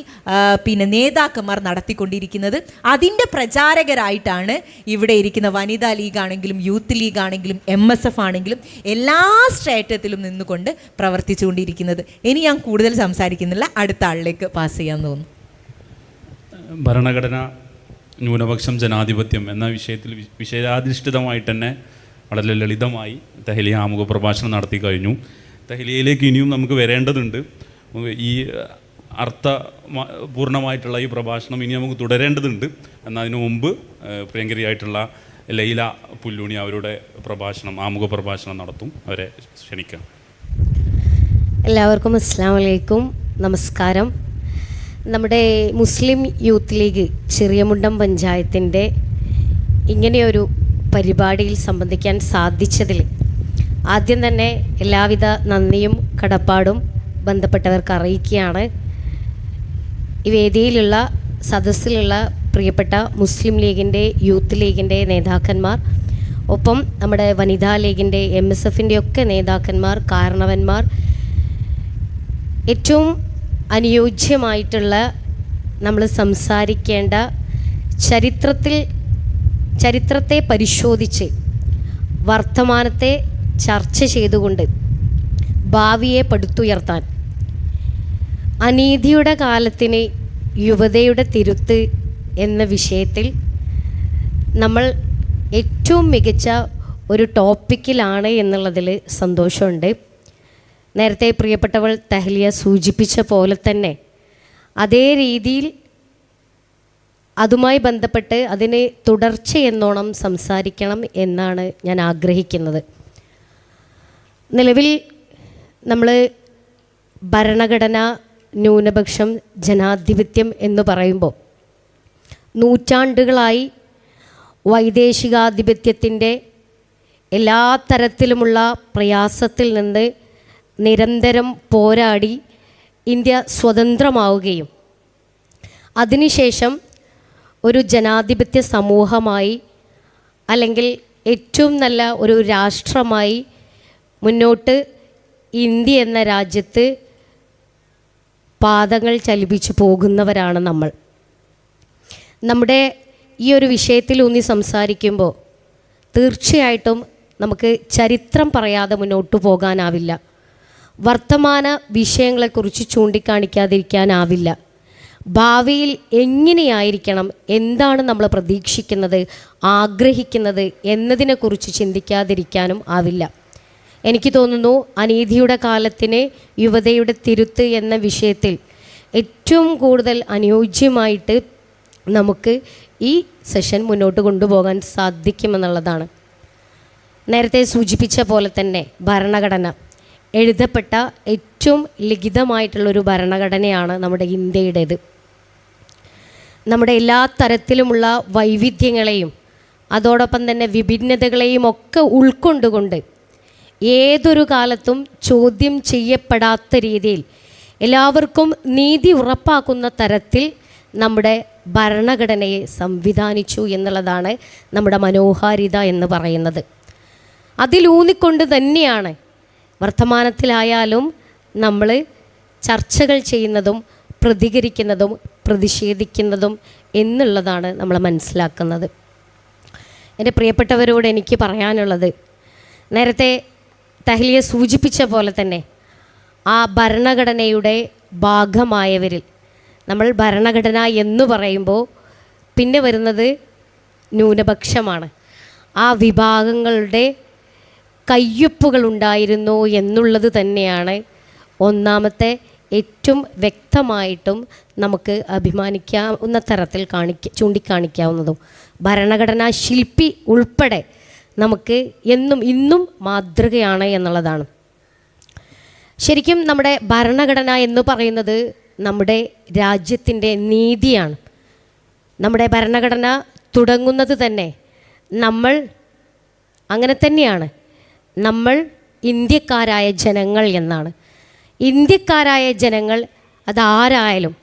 നേതാക്കന്മാർ നടത്തിക്കൊണ്ടിരിക്കുന്നത്. അതിൻ്റെ പ്രചാരകരായിട്ടാണ് ഇവിടെ ഇരിക്കുന്ന വനിതാ ലീഗാണെങ്കിലും യൂത്ത് ലീഗാണെങ്കിലും MSF ആണെങ്കിലും എല്ലാ സ്ട്രേറ്റത്തിലും നിന്നുകൊണ്ട് പ്രവർത്തിച്ചുകൊണ്ടിരിക്കുന്നത്. ഇനി ഞാൻ കൂടുതൽ സംസാരിക്കുന്നില്ല, അടുത്ത ആളിലേക്ക് പാസ് ചെയ്യാൻ തോന്നുന്നു. ഭരണഘടന, ന്യൂനപക്ഷം, ജനാധിപത്യം എന്ന വിഷയത്തിൽ വിഷയാധിഷ്ഠിതമായിട്ട് തന്നെ വളരെ ലളിതമായി തെഹലിയ ആമുഖ പ്രഭാഷണം നടത്തി കഴിഞ്ഞു. തെഹലിയയിലേക്ക് ഇനിയും നമുക്ക് വരേണ്ടതുണ്ട്. ഈ അർത്ഥപൂർണമായിട്ടുള്ള ഈ പ്രഭാഷണം ഇനി നമുക്ക് തുടരേണ്ടതുണ്ട്. എന്നതിനു മുമ്പ് പ്രിയങ്കരിയായിട്ടുള്ള ലൈല പുല്ലൂണി അവരുടെ പ്രഭാഷണം, ആമുഖ പ്രഭാഷണം നടത്തും. അവരെ ക്ഷണിക്കാം. എല്ലാവർക്കും അസ്സലാമു അലൈക്കും, നമസ്കാരം. നമ്മുടെ മുസ്ലിം യൂത്ത് ലീഗ് ചെറിയമുണ്ടം പഞ്ചായത്തിൻ്റെ ഇങ്ങനെയൊരു പരിപാടിയിൽ സംബന്ധിക്കാൻ സാധിച്ചതിൽ ആദ്യം തന്നെ എല്ലാവിധ നന്ദിയും കടപ്പാടും ബന്ധപ്പെട്ടവർക്ക് അറിയിക്കുകയാണ്. ഈ വേദിയിലുള്ള സദസ്സിലുള്ള പ്രിയപ്പെട്ട മുസ്ലിം ലീഗിൻ്റെ, യൂത്ത് ലീഗിൻ്റെ നേതാക്കന്മാർ, ഒപ്പം നമ്മുടെ വനിതാ ലീഗിൻ്റെ, MSFൻ്റെ ഒക്കെ നേതാക്കന്മാർ, കാരണവന്മാർ, ഏറ്റവും അനുയോജ്യമായിട്ടുള്ള നമ്മൾ സംസാരിക്കേണ്ട ചരിത്രത്തെ പരിശോധിച്ച് വർത്തമാനത്തെ ചർച്ച ചെയ്തുകൊണ്ട് ഭാവിയെ പടുത്തുയർത്താൻ, അനീതിയുടെ കാലത്തിന് യുവതയുടെ തിരുത്ത് എന്ന വിഷയത്തിൽ നമ്മൾ ഏറ്റവും മികച്ച ഒരു ടോപ്പിക്കിലാണ് എന്നുള്ളതിൽ സന്തോഷമുണ്ട്. നേരത്തെ പ്രിയപ്പെട്ടവൾ തെഹലിയ സൂചിപ്പിച്ച പോലെ തന്നെ അതേ രീതിയിൽ അതുമായി ബന്ധപ്പെട്ട് അതിന് തുടർച്ചയെന്നോണം സംസാരിക്കണം എന്നാണ് ഞാൻ ആഗ്രഹിക്കുന്നത്. നിലവിൽ നമ്മൾ ഭരണഘടന, ന്യൂനപക്ഷം, ജനാധിപത്യം എന്ന് പറയുമ്പോൾ നൂറ്റാണ്ടുകളായി വൈദേശികാധിപത്യത്തിൻ്റെ എല്ലാ തരത്തിലുമുള്ള പ്രയാസത്തിൽ നിന്ന് നിരന്തരം പോരാടി ഇന്ത്യ സ്വതന്ത്രമാവുകയും അതിനുശേഷം ഒരു ജനാധിപത്യ സമൂഹമായി അല്ലെങ്കിൽ ഏറ്റവും നല്ല ഒരു രാഷ്ട്രമായി മുന്നോട്ട് ഇന്ത്യ എന്ന രാജ്യത്ത് പാദങ്ങൾ ചലിപ്പിച്ചു പോകുന്നവരാണ് നമ്മൾ. നമ്മുടെ ഈ ഒരു വിഷയത്തിൽ ഊന്നി സംസാരിക്കുമ്പോൾ തീർച്ചയായിട്ടും നമുക്ക് ചരിത്രം പറയാതെ മുന്നോട്ട് പോകാനാവില്ല. വർത്തമാന വിഷയങ്ങളെക്കുറിച്ച് ചൂണ്ടിക്കാണിക്കാതിരിക്കാനാവില്ല. ഭാവിയിൽ എങ്ങനെയായിരിക്കണം, എന്താണ് നമ്മൾ പ്രതീക്ഷിക്കുന്നത്, ആഗ്രഹിക്കുന്നത് എന്നതിനെക്കുറിച്ച് ചിന്തിക്കാതിരിക്കാനും ആവില്ല. എനിക്ക് തോന്നുന്നു അനീതിയുടെ കാലത്തിന് യുവതയുടെ തിരുത്ത് എന്ന വിഷയത്തിൽ ഏറ്റവും കൂടുതൽ അനുയോജ്യമായിട്ട് നമുക്ക് ഈ സെഷൻ മുന്നോട്ട് കൊണ്ടുപോകാൻ സാധിക്കുമെന്നുള്ളതാണ്. നേരത്തെ സൂചിപ്പിച്ച പോലെ തന്നെ ഭരണഘടന എഴുതപ്പെട്ട ഏറ്റവും ലിഖിതമായിട്ടുള്ളൊരു ഭരണഘടനയാണ് നമ്മുടെ ഇന്ത്യയുടേത്. നമ്മുടെ എല്ലാ തരത്തിലുമുള്ള വൈവിധ്യങ്ങളെയും അതോടൊപ്പം തന്നെ വിഭിന്നതകളെയും ഒക്കെ ഉൾക്കൊണ്ടുകൊണ്ട് ഏതൊരു കാലത്തും ചോദ്യം ചെയ്യപ്പെടാത്ത രീതിയിൽ എല്ലാവർക്കും നീതി ഉറപ്പാക്കുന്ന തരത്തിൽ നമ്മുടെ ഭരണഘടനയെ സംവിധാനിച്ചു എന്നുള്ളതാണ് നമ്മുടെ മനോഹാരിത എന്ന് പറയുന്നത്. അതിലൂന്നിക്കൊണ്ട് തന്നെയാണ് വർത്തമാനത്തിലായാലും നമ്മൾ ചർച്ചകൾ ചെയ്യുന്നതും പ്രതികരിക്കുന്നതും പ്രതിഷേധിക്കുന്നതും എന്നുള്ളതാണ് നമ്മൾ മനസ്സിലാക്കുന്നത്. എൻ്റെ പ്രിയപ്പെട്ടവരോട് എനിക്ക് പറയാനുള്ളത്, നേരത്തെ തെഹലിയ സൂചിപ്പിച്ച പോലെ തന്നെ ആ ഭരണഘടനയുടെ ഭാഗമായവരിൽ നമ്മൾ ഭരണഘടന എന്ന് പറയുമ്പോൾ പിന്നെ വരുന്നത് ന്യൂനപക്ഷമാണ്. ആ വിഭാഗങ്ങളുടെ കയ്യൊപ്പുകളുണ്ടായിരുന്നു എന്നുള്ളത് തന്നെയാണ് ഒന്നാമത്തെ ഏറ്റവും വ്യക്തമായിട്ടും നമുക്ക് അഭിമാനിക്കാവുന്ന തരത്തിൽ ചൂണ്ടിക്കാണിക്കാവുന്നതും. ഭരണഘടനാ ശില്പി ഉൾപ്പെടെ നമുക്ക് എന്നും ഇന്നും മാതൃകയാണ് എന്നുള്ളതാണ്. ശരിക്കും നമ്മുടെ ഭരണഘടന എന്ന് പറയുന്നത് നമ്മുടെ രാജ്യത്തിൻ്റെ നീതിയാണ്. നമ്മുടെ ഭരണഘടന തുടങ്ങുന്നത് തന്നെ നമ്മൾ അങ്ങനെ തന്നെയാണ്. നമ്മൾ ഇന്ത്യക്കാരായ ജനങ്ങൾ എന്നാണ്. ഇന്ത്യക്കാരായ ജനങ്ങൾ അതാരായാലും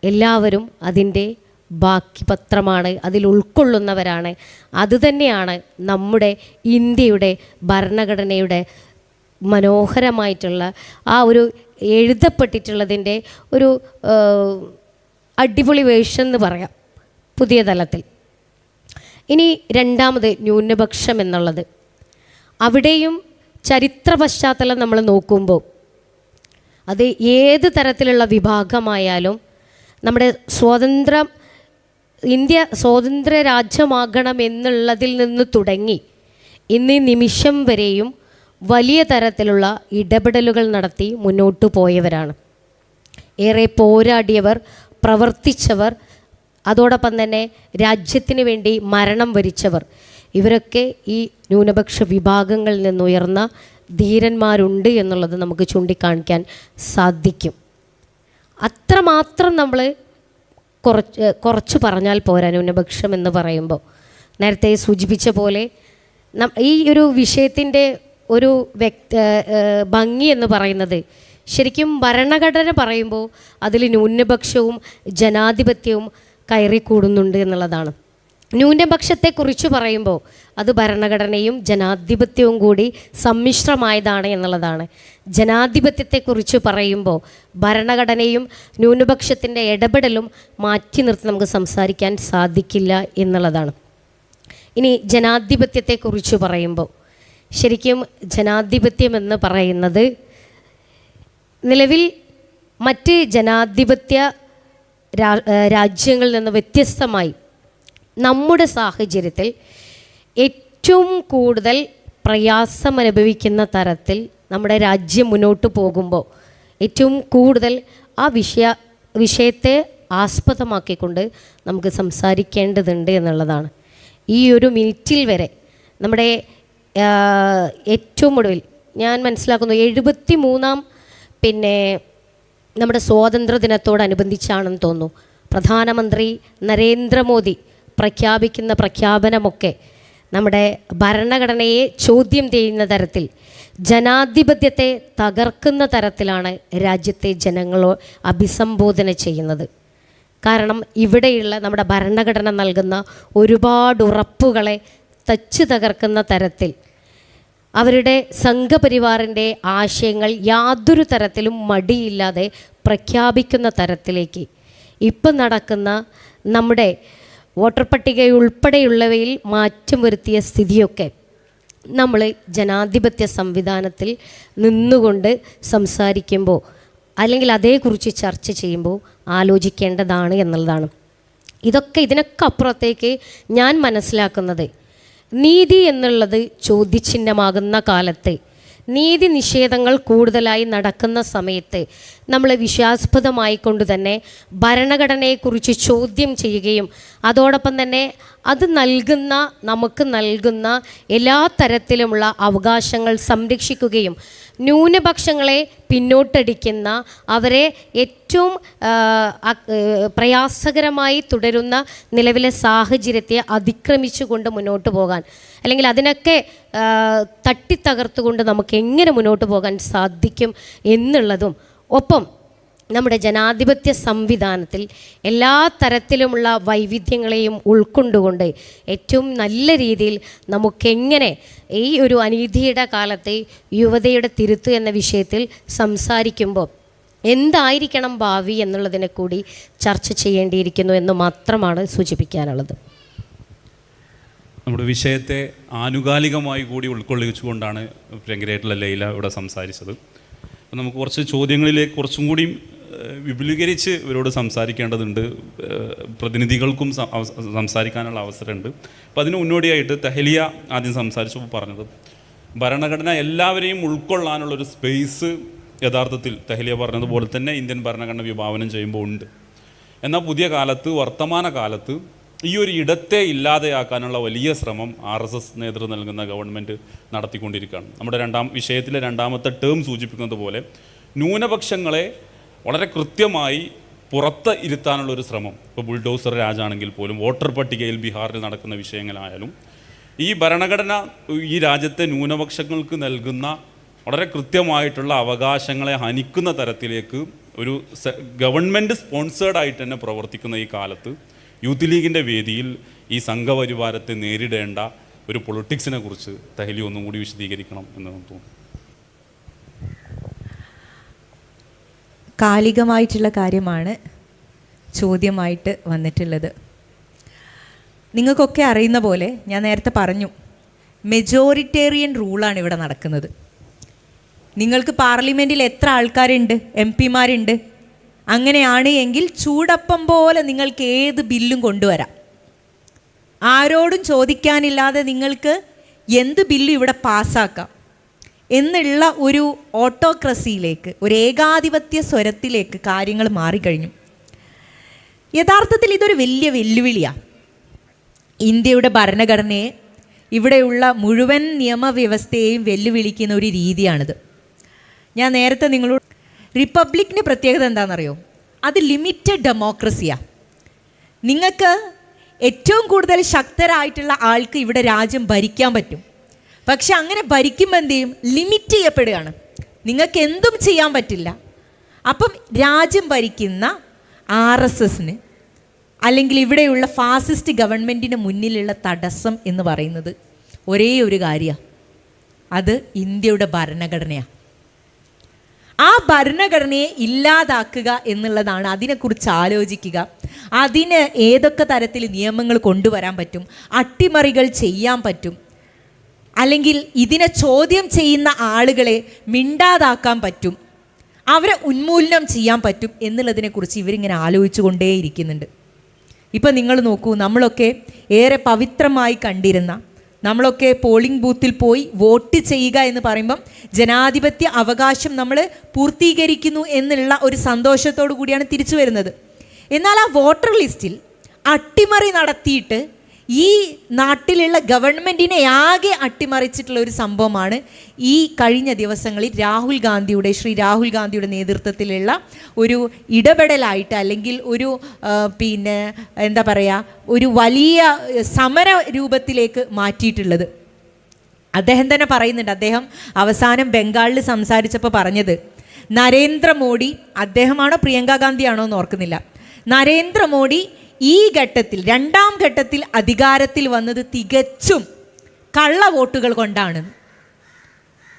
എല്ലാവരും അതിൻ്റെ ബാക്കി പത്രമാണ്, അതിൽ ഉൾക്കൊള്ളുന്നവരാണ്. അതുതന്നെയാണ് നമ്മുടെ ഇന്ത്യയുടെ ഭരണഘടനയുടെ മനോഹരമായിട്ടുള്ള ആ ഒരു എഴുതപ്പെട്ടിട്ടുള്ളതിൻ്റെ ഒരു അടിപൊളി വേർഷൻ എന്ന് പറയാം പുതിയ തലത്തിൽ. ഇനി രണ്ടാമത് ന്യൂനപക്ഷം എന്നുള്ളത്, അവിടെയും ചരിത്ര പശ്ചാത്തലം നമ്മൾ നോക്കുമ്പോൾ അത് ഏത് തരത്തിലുള്ള വിഭാഗമായാലും നമ്മുടെ ഇന്ത്യ സ്വതന്ത്ര രാജ്യമാകണം എന്നുള്ളതിൽ നിന്ന് തുടങ്ങി ഇന്ന് നിമിഷം വരെയും വലിയ തരത്തിലുള്ള ഇടപെടലുകൾ നടത്തി മുന്നോട്ട് പോയവരാണ്. ഏറെ പോരാടിയവർ, പ്രവർത്തിച്ചവർ, അതോടൊപ്പം തന്നെ രാജ്യത്തിന് വേണ്ടി മരണം വരിച്ചവർ, ഇവരൊക്കെ ഈ ന്യൂനപക്ഷ വിഭാഗങ്ങളിൽ നിന്നുയർന്ന ധീരന്മാരുണ്ട് എന്നുള്ളത് നമുക്ക് ചൂണ്ടിക്കാണിക്കാൻ സാധിക്കും. അത്രമാത്രം നമ്മൾ കുറച്ച് പറഞ്ഞാൽ പോരാ. ന്യൂനപക്ഷം എന്ന് പറയുമ്പോൾ നേരത്തെ സൂചിപ്പിച്ച പോലെ ഈ ഒരു വിഷയത്തിൻ്റെ ഒരു ഭംഗി എന്ന് പറയുന്നത് ശരിക്കും ഭരണഘടന പറയുമ്പോൾ അതിൽ ന്യൂനപക്ഷവും ജനാധിപത്യവും കയറിക്കൂടുന്നുണ്ട് എന്നുള്ളതാണ്. ന്യൂനപക്ഷത്തെക്കുറിച്ച് പറയുമ്പോൾ അത് ഭരണഘടനയും ജനാധിപത്യവും കൂടി സമ്മിശ്രമായതാണ് എന്നുള്ളതാണ്. ജനാധിപത്യത്തെക്കുറിച്ച് പറയുമ്പോൾ ഭരണഘടനയും ന്യൂനപക്ഷത്തിൻ്റെ ഇടപെടലും മാറ്റി നിർത്തി നമുക്ക് സംസാരിക്കാൻ സാധിക്കില്ല എന്നുള്ളതാണ്. ഇനി ജനാധിപത്യത്തെക്കുറിച്ച് പറയുമ്പോൾ ശരിക്കും ജനാധിപത്യം എന്ന് പറയുന്നത് നിലവിൽ മറ്റ് ജനാധിപത്യ രാജ്യങ്ങളിൽ നിന്ന് വ്യത്യസ്തമായി നമ്മുടെ സാഹചര്യത്തിൽ ഏറ്റവും കൂടുതൽ പ്രയാസം അനുഭവിക്കുന്ന തരത്തിൽ നമ്മുടെ രാജ്യം മുന്നോട്ട് പോകുമ്പോൾ ഏറ്റവും കൂടുതൽ ആ വിഷയത്തെ ആസ്പദമാക്കിക്കൊണ്ട് നമുക്ക് സംസാരിക്കേണ്ടതുണ്ട് എന്നുള്ളതാണ്. ഈ ഒരു മിനിറ്റിൽ വരെ നമ്മുടെ ഏറ്റവും ഒടുവിൽ ഞാൻ മനസ്സിലാക്കുന്നു 73-ാം നമ്മുടെ സ്വാതന്ത്ര്യ ദിനത്തോടനുബന്ധിച്ചാണെന്ന് തോന്നുന്നു പ്രധാനമന്ത്രി നരേന്ദ്രമോദി പ്രഖ്യാപിക്കുന്ന പ്രഖ്യാപനമൊക്കെ നമ്മുടെ ഭരണഘടനയെ ചോദ്യം ചെയ്യുന്ന തരത്തിൽ, ജനാധിപത്യത്തെ തകർക്കുന്ന തരത്തിലാണ് രാജ്യത്തെ ജനങ്ങളോ അഭിസംബോധന ചെയ്യുന്നത്. കാരണം ഇവിടെയുള്ള നമ്മുടെ ഭരണഘടന നൽകുന്ന ഒരുപാട് ഉറപ്പുകളെ തച്ച് തകർക്കുന്ന തരത്തിൽ അവരുടെ സംഘപരിവാറിൻ്റെ ആശയങ്ങൾ യാതൊരു തരത്തിലും മടിയില്ലാതെ പ്രഖ്യാപിക്കുന്ന തരത്തിലേക്ക് ഇപ്പം നടക്കുന്ന നമ്മുടെ വോട്ടർ പട്ടിക ഉൾപ്പെടെയുള്ളവയിൽ മാറ്റം വരുത്തിയ സ്ഥിതിയൊക്കെ നമ്മൾ ജനാധിപത്യ സംവിധാനത്തിൽ നിന്നുകൊണ്ട് സംസാരിക്കുമ്പോൾ അല്ലെങ്കിൽ അതേക്കുറിച്ച് ചർച്ച ചെയ്യുമ്പോൾ ആലോചിക്കേണ്ടതാണ് എന്നുള്ളതാണ്. ഇതിനൊക്കെ അപ്പുറത്തേക്ക് ഞാൻ മനസ്സിലാക്കുന്നത് നീതി എന്നുള്ളത് ചോദ്യചിഹ്നമാകുന്ന കാലത്ത്, നീതി നിഷേധങ്ങൾ കൂടുതലായി നടക്കുന്ന സമയത്ത് നമ്മൾ വിശ്വാസ്പദമായി കൊണ്ട് തന്നെ ഭരണഘടനയെക്കുറിച്ച് ചോദ്യം ചെയ്യുകയും അതോടൊപ്പം തന്നെ അത് നമുക്ക് നൽകുന്ന എല്ലാ തരത്തിലുമുള്ള അവകാശങ്ങൾ സംരക്ഷിക്കുകയും ന്യൂനപക്ഷങ്ങളെ പിന്നോട്ടടിക്കുന്ന അവരെ ഏറ്റവും പ്രയാസകരമായി തുടരുന്ന നിലവിലെ സാഹചര്യത്തെ അതിക്രമിച്ചുകൊണ്ട് മുന്നോട്ട് പോകാൻ, അല്ലെങ്കിൽ അതിനൊക്കെ തട്ടിത്തകർത്തുകൊണ്ട് നമുക്ക് എങ്ങനെ മുന്നോട്ട് പോകാൻ സാധിക്കും എന്നുള്ളതും, ഒപ്പം നമ്മുടെ ജനാധിപത്യ സംവിധാനത്തിൽ എല്ലാ തരത്തിലുമുള്ള വൈവിധ്യങ്ങളെയും ഉൾക്കൊണ്ടുകൊണ്ട് ഏറ്റവും നല്ല രീതിയിൽ നമുക്കെങ്ങനെ ഈ ഒരു അനീതിയുടെ കാലത്തെ യുവതയുടെ തിരുത്ത് എന്ന വിഷയത്തിൽ സംസാരിക്കുമ്പോൾ എന്തായിരിക്കണം ഭാവി എന്നുള്ളതിനെ കൂടി ചർച്ച ചെയ്യേണ്ടിയിരിക്കുന്നു എന്ന് മാത്രമാണ് സൂചിപ്പിക്കാനുള്ളത്. നമ്മുടെ വിഷയത്തെ ആനുകാലികമായി കൂടി ഉൾക്കൊള്ളിച്ചുകൊണ്ടാണ് പ്രിയങ്കരായിട്ടുള്ള ലൈല ഇവിടെ സംസാരിച്ചത്. അപ്പം നമുക്ക് കുറച്ച് ചോദ്യങ്ങളിലേക്ക് കുറച്ചും കൂടി വിപുലീകരിച്ച് ഇവരോട് സംസാരിക്കേണ്ടതുണ്ട്. പ്രതിനിധികൾക്കും സംസാരിക്കാനുള്ള അവസരമുണ്ട്. അപ്പം അതിന് മുന്നോടിയായിട്ട് തെഹലിയ ആദ്യം സംസാരിച്ചപ്പോൾ പറഞ്ഞത് ഭരണഘടന എല്ലാവരെയും ഉൾക്കൊള്ളാനുള്ളൊരു സ്പേസ് യഥാർത്ഥത്തിൽ തെഹലിയ പറഞ്ഞതുപോലെ തന്നെ ഇന്ത്യൻ ഭരണഘടന വിഭാവനം ചെയ്യുമ്പോൾ ഉണ്ട്. എന്നാൽ പുതിയ കാലത്ത്, വർത്തമാന കാലത്ത് ഈ ഒരു ഇടത്തെ ഇല്ലാതെയാക്കാനുള്ള വലിയ ശ്രമം RSS നേതൃത്വം നൽകുന്ന ഗവൺമെൻറ് നടത്തിക്കൊണ്ടിരിക്കുകയാണ്. നമ്മുടെ വിഷയത്തിലെ രണ്ടാമത്തെ ടേം സൂചിപ്പിക്കുന്നത് പോലെ ന്യൂനപക്ഷങ്ങളെ വളരെ കൃത്യമായി പുറത്ത് ഇരുത്താനുള്ളൊരു ശ്രമം, ഇപ്പോൾ ബുൾഡോസർ രാജാണെങ്കിൽ പോലും വോട്ടർ പട്ടികയിൽ ബീഹാറിൽ നടക്കുന്ന വിഷയങ്ങളായാലും ഈ ഭരണഘടന ഈ രാജ്യത്തെ ന്യൂനപക്ഷങ്ങൾക്ക് നൽകുന്ന വളരെ കൃത്യമായിട്ടുള്ള അവകാശങ്ങളെ ഹനിക്കുന്ന തരത്തിലേക്ക് ഒരു ഗവൺമെൻറ് സ്പോൺസേർഡ് ആയിട്ട് തന്നെ പ്രവർത്തിക്കുന്ന ഈ കാലത്ത് യൂത്ത് ലീഗിൻ്റെ വേദിയിൽ ഈ സംഘപരിവാരത്തെ നേരിടേണ്ട ഒരു പൊളിറ്റിക്സിനെ കുറിച്ച് തഹലി ഒന്നും കൂടി വിശദീകരിക്കണം എന്ന് തോന്നുന്നു. കാലികമായിട്ടുള്ള കാര്യമാണ് ചോദ്യമായിട്ട് വന്നിട്ടുള്ളത്. നിങ്ങൾക്കൊക്കെ അറിയുന്ന പോലെ ഞാൻ നേരത്തെ പറഞ്ഞു, മെജോറിറ്റേറിയൻ റൂളാണ് ഇവിടെ നടക്കുന്നത്. നിങ്ങൾക്ക് പാർലമെൻറ്റിൽ എത്ര ആൾക്കാരുണ്ട്, MP-മാരുണ്ട്? അങ്ങനെയാണ് എങ്കിൽ ചൂടപ്പം പോലെ നിങ്ങൾക്ക് ഏത് ബില്ലും കൊണ്ടുവരാം. ആരോടും ചോദിക്കാനില്ലാതെ നിങ്ങൾക്ക് എന്ത് ബില്ലും ഇവിടെ പാസ്സാക്കാം എന്നുള്ള ഒരു ഓട്ടോക്രസിയിലേക്ക്, ഒരു ഏകാധിപത്യ സ്വരത്തിലേക്ക് കാര്യങ്ങൾ മാറിക്കഴിഞ്ഞു. യഥാർത്ഥത്തിൽ ഇതൊരു വലിയ വെല്ലുവിളിയാണ്. ഇന്ത്യയുടെ ഭരണഘടനയെ, ഇവിടെയുള്ള മുഴുവൻ നിയമവ്യവസ്ഥയെയും വെല്ലുവിളിക്കുന്ന ഒരു രീതിയാണിത്. ഞാൻ നേരത്തെ നിങ്ങളോട്, റിപ്പബ്ലിക്കിൻ്റെ പ്രത്യേകത എന്താണെന്നറിയോ? അത് ലിമിറ്റഡ് ഡെമോക്രസിയാണ്. നിങ്ങൾക്ക് ഏറ്റവും കൂടുതൽ ശക്തരായിട്ടുള്ള ആൾക്ക് ഇവിടെ രാജ്യം ഭരിക്കാൻ പറ്റും. പക്ഷെ അങ്ങനെ ഭരിക്കുമ്പോൾ എന്ത് ചെയ്യും? ലിമിറ്റ് ചെയ്യപ്പെടുകയാണ്. നിങ്ങൾക്ക് എന്തും ചെയ്യാൻ പറ്റില്ല. അപ്പം രാജ്യം ഭരിക്കുന്ന RSSന് അല്ലെങ്കിൽ ഇവിടെയുള്ള ഫാസിസ്റ്റ് ഗവൺമെൻറ്റിന് മുന്നിലുള്ള തടസ്സം എന്ന് പറയുന്നത് ഒരേ ഒരു കാര്യമാണ്. അത് ഇന്ത്യയുടെ ഭരണഘടനയാണ്. ആ ഭരണഘടനയെ ഇല്ലാതാക്കുക എന്നുള്ളതാണ്. അതിനെക്കുറിച്ച് ആലോചിക്കുക, അതിന് ഏതൊക്കെ തരത്തിൽ നിയമങ്ങൾ കൊണ്ടുവരാൻ പറ്റും, അട്ടിമറികൾ ചെയ്യാൻ പറ്റും, അല്ലെങ്കിൽ ഇതിനെ ചോദ്യം ചെയ്യുന്ന ആളുകളെ മിണ്ടാതാക്കാൻ പറ്റും, അവരെ ഉന്മൂലനം ചെയ്യാൻ പറ്റും എന്നുള്ളതിനെക്കുറിച്ച് ഇവരിങ്ങനെ ആലോചിച്ചു കൊണ്ടേയിരിക്കുന്നുണ്ട്. ഇപ്പം നിങ്ങൾ നോക്കൂ, നമ്മളൊക്കെ ഏറെ പവിത്രമായി കണ്ടിരുന്ന, നമ്മളൊക്കെ പോളിംഗ് ബൂത്തിൽ പോയി വോട്ട് ചെയ്യുക എന്ന് പറയുമ്പം ജനാധിപത്യ അവകാശം നമ്മൾ പൂർത്തീകരിക്കുന്നു എന്നുള്ള ഒരു സന്തോഷത്തോടു കൂടിയാണ് തിരിച്ചു വരുന്നത്. എന്നാൽ ആ വോട്ടർ ലിസ്റ്റിൽ അട്ടിമറി നടത്തിയിട്ട് ഈ നാട്ടിലുള്ള ഗവൺമെൻറ്റിനെ ആകെ അട്ടിമറിച്ചിട്ടുള്ള ഒരു സംഭവമാണ് ഈ കഴിഞ്ഞ ദിവസങ്ങളിൽ ശ്രീ രാഹുൽ ഗാന്ധിയുടെ നേതൃത്വത്തിലുള്ള ഒരു ഇടപെടലായിട്ട്, അല്ലെങ്കിൽ ഒരു എന്താ പറയുക, ഒരു വലിയ സമര രൂപത്തിലേക്ക് മാറ്റിയിട്ടുള്ളത്. അദ്ദേഹം തന്നെ പറയുന്നുണ്ട്. അദ്ദേഹം അവസാനം ബംഗാളിൽ സംസാരിച്ചപ്പോൾ പറഞ്ഞത്, നരേന്ദ്രമോദി, അദ്ദേഹമാണോ പ്രിയങ്ക ഗാന്ധിയാണോ എന്ന് ഓർക്കുന്നില്ല, നരേന്ദ്രമോദി ഈ ഘട്ടത്തിൽ, രണ്ടാം ഘട്ടത്തിൽ അധികാരത്തിൽ വന്നത് തികച്ചും കള്ള വോട്ടുകൾ കൊണ്ടാണ്.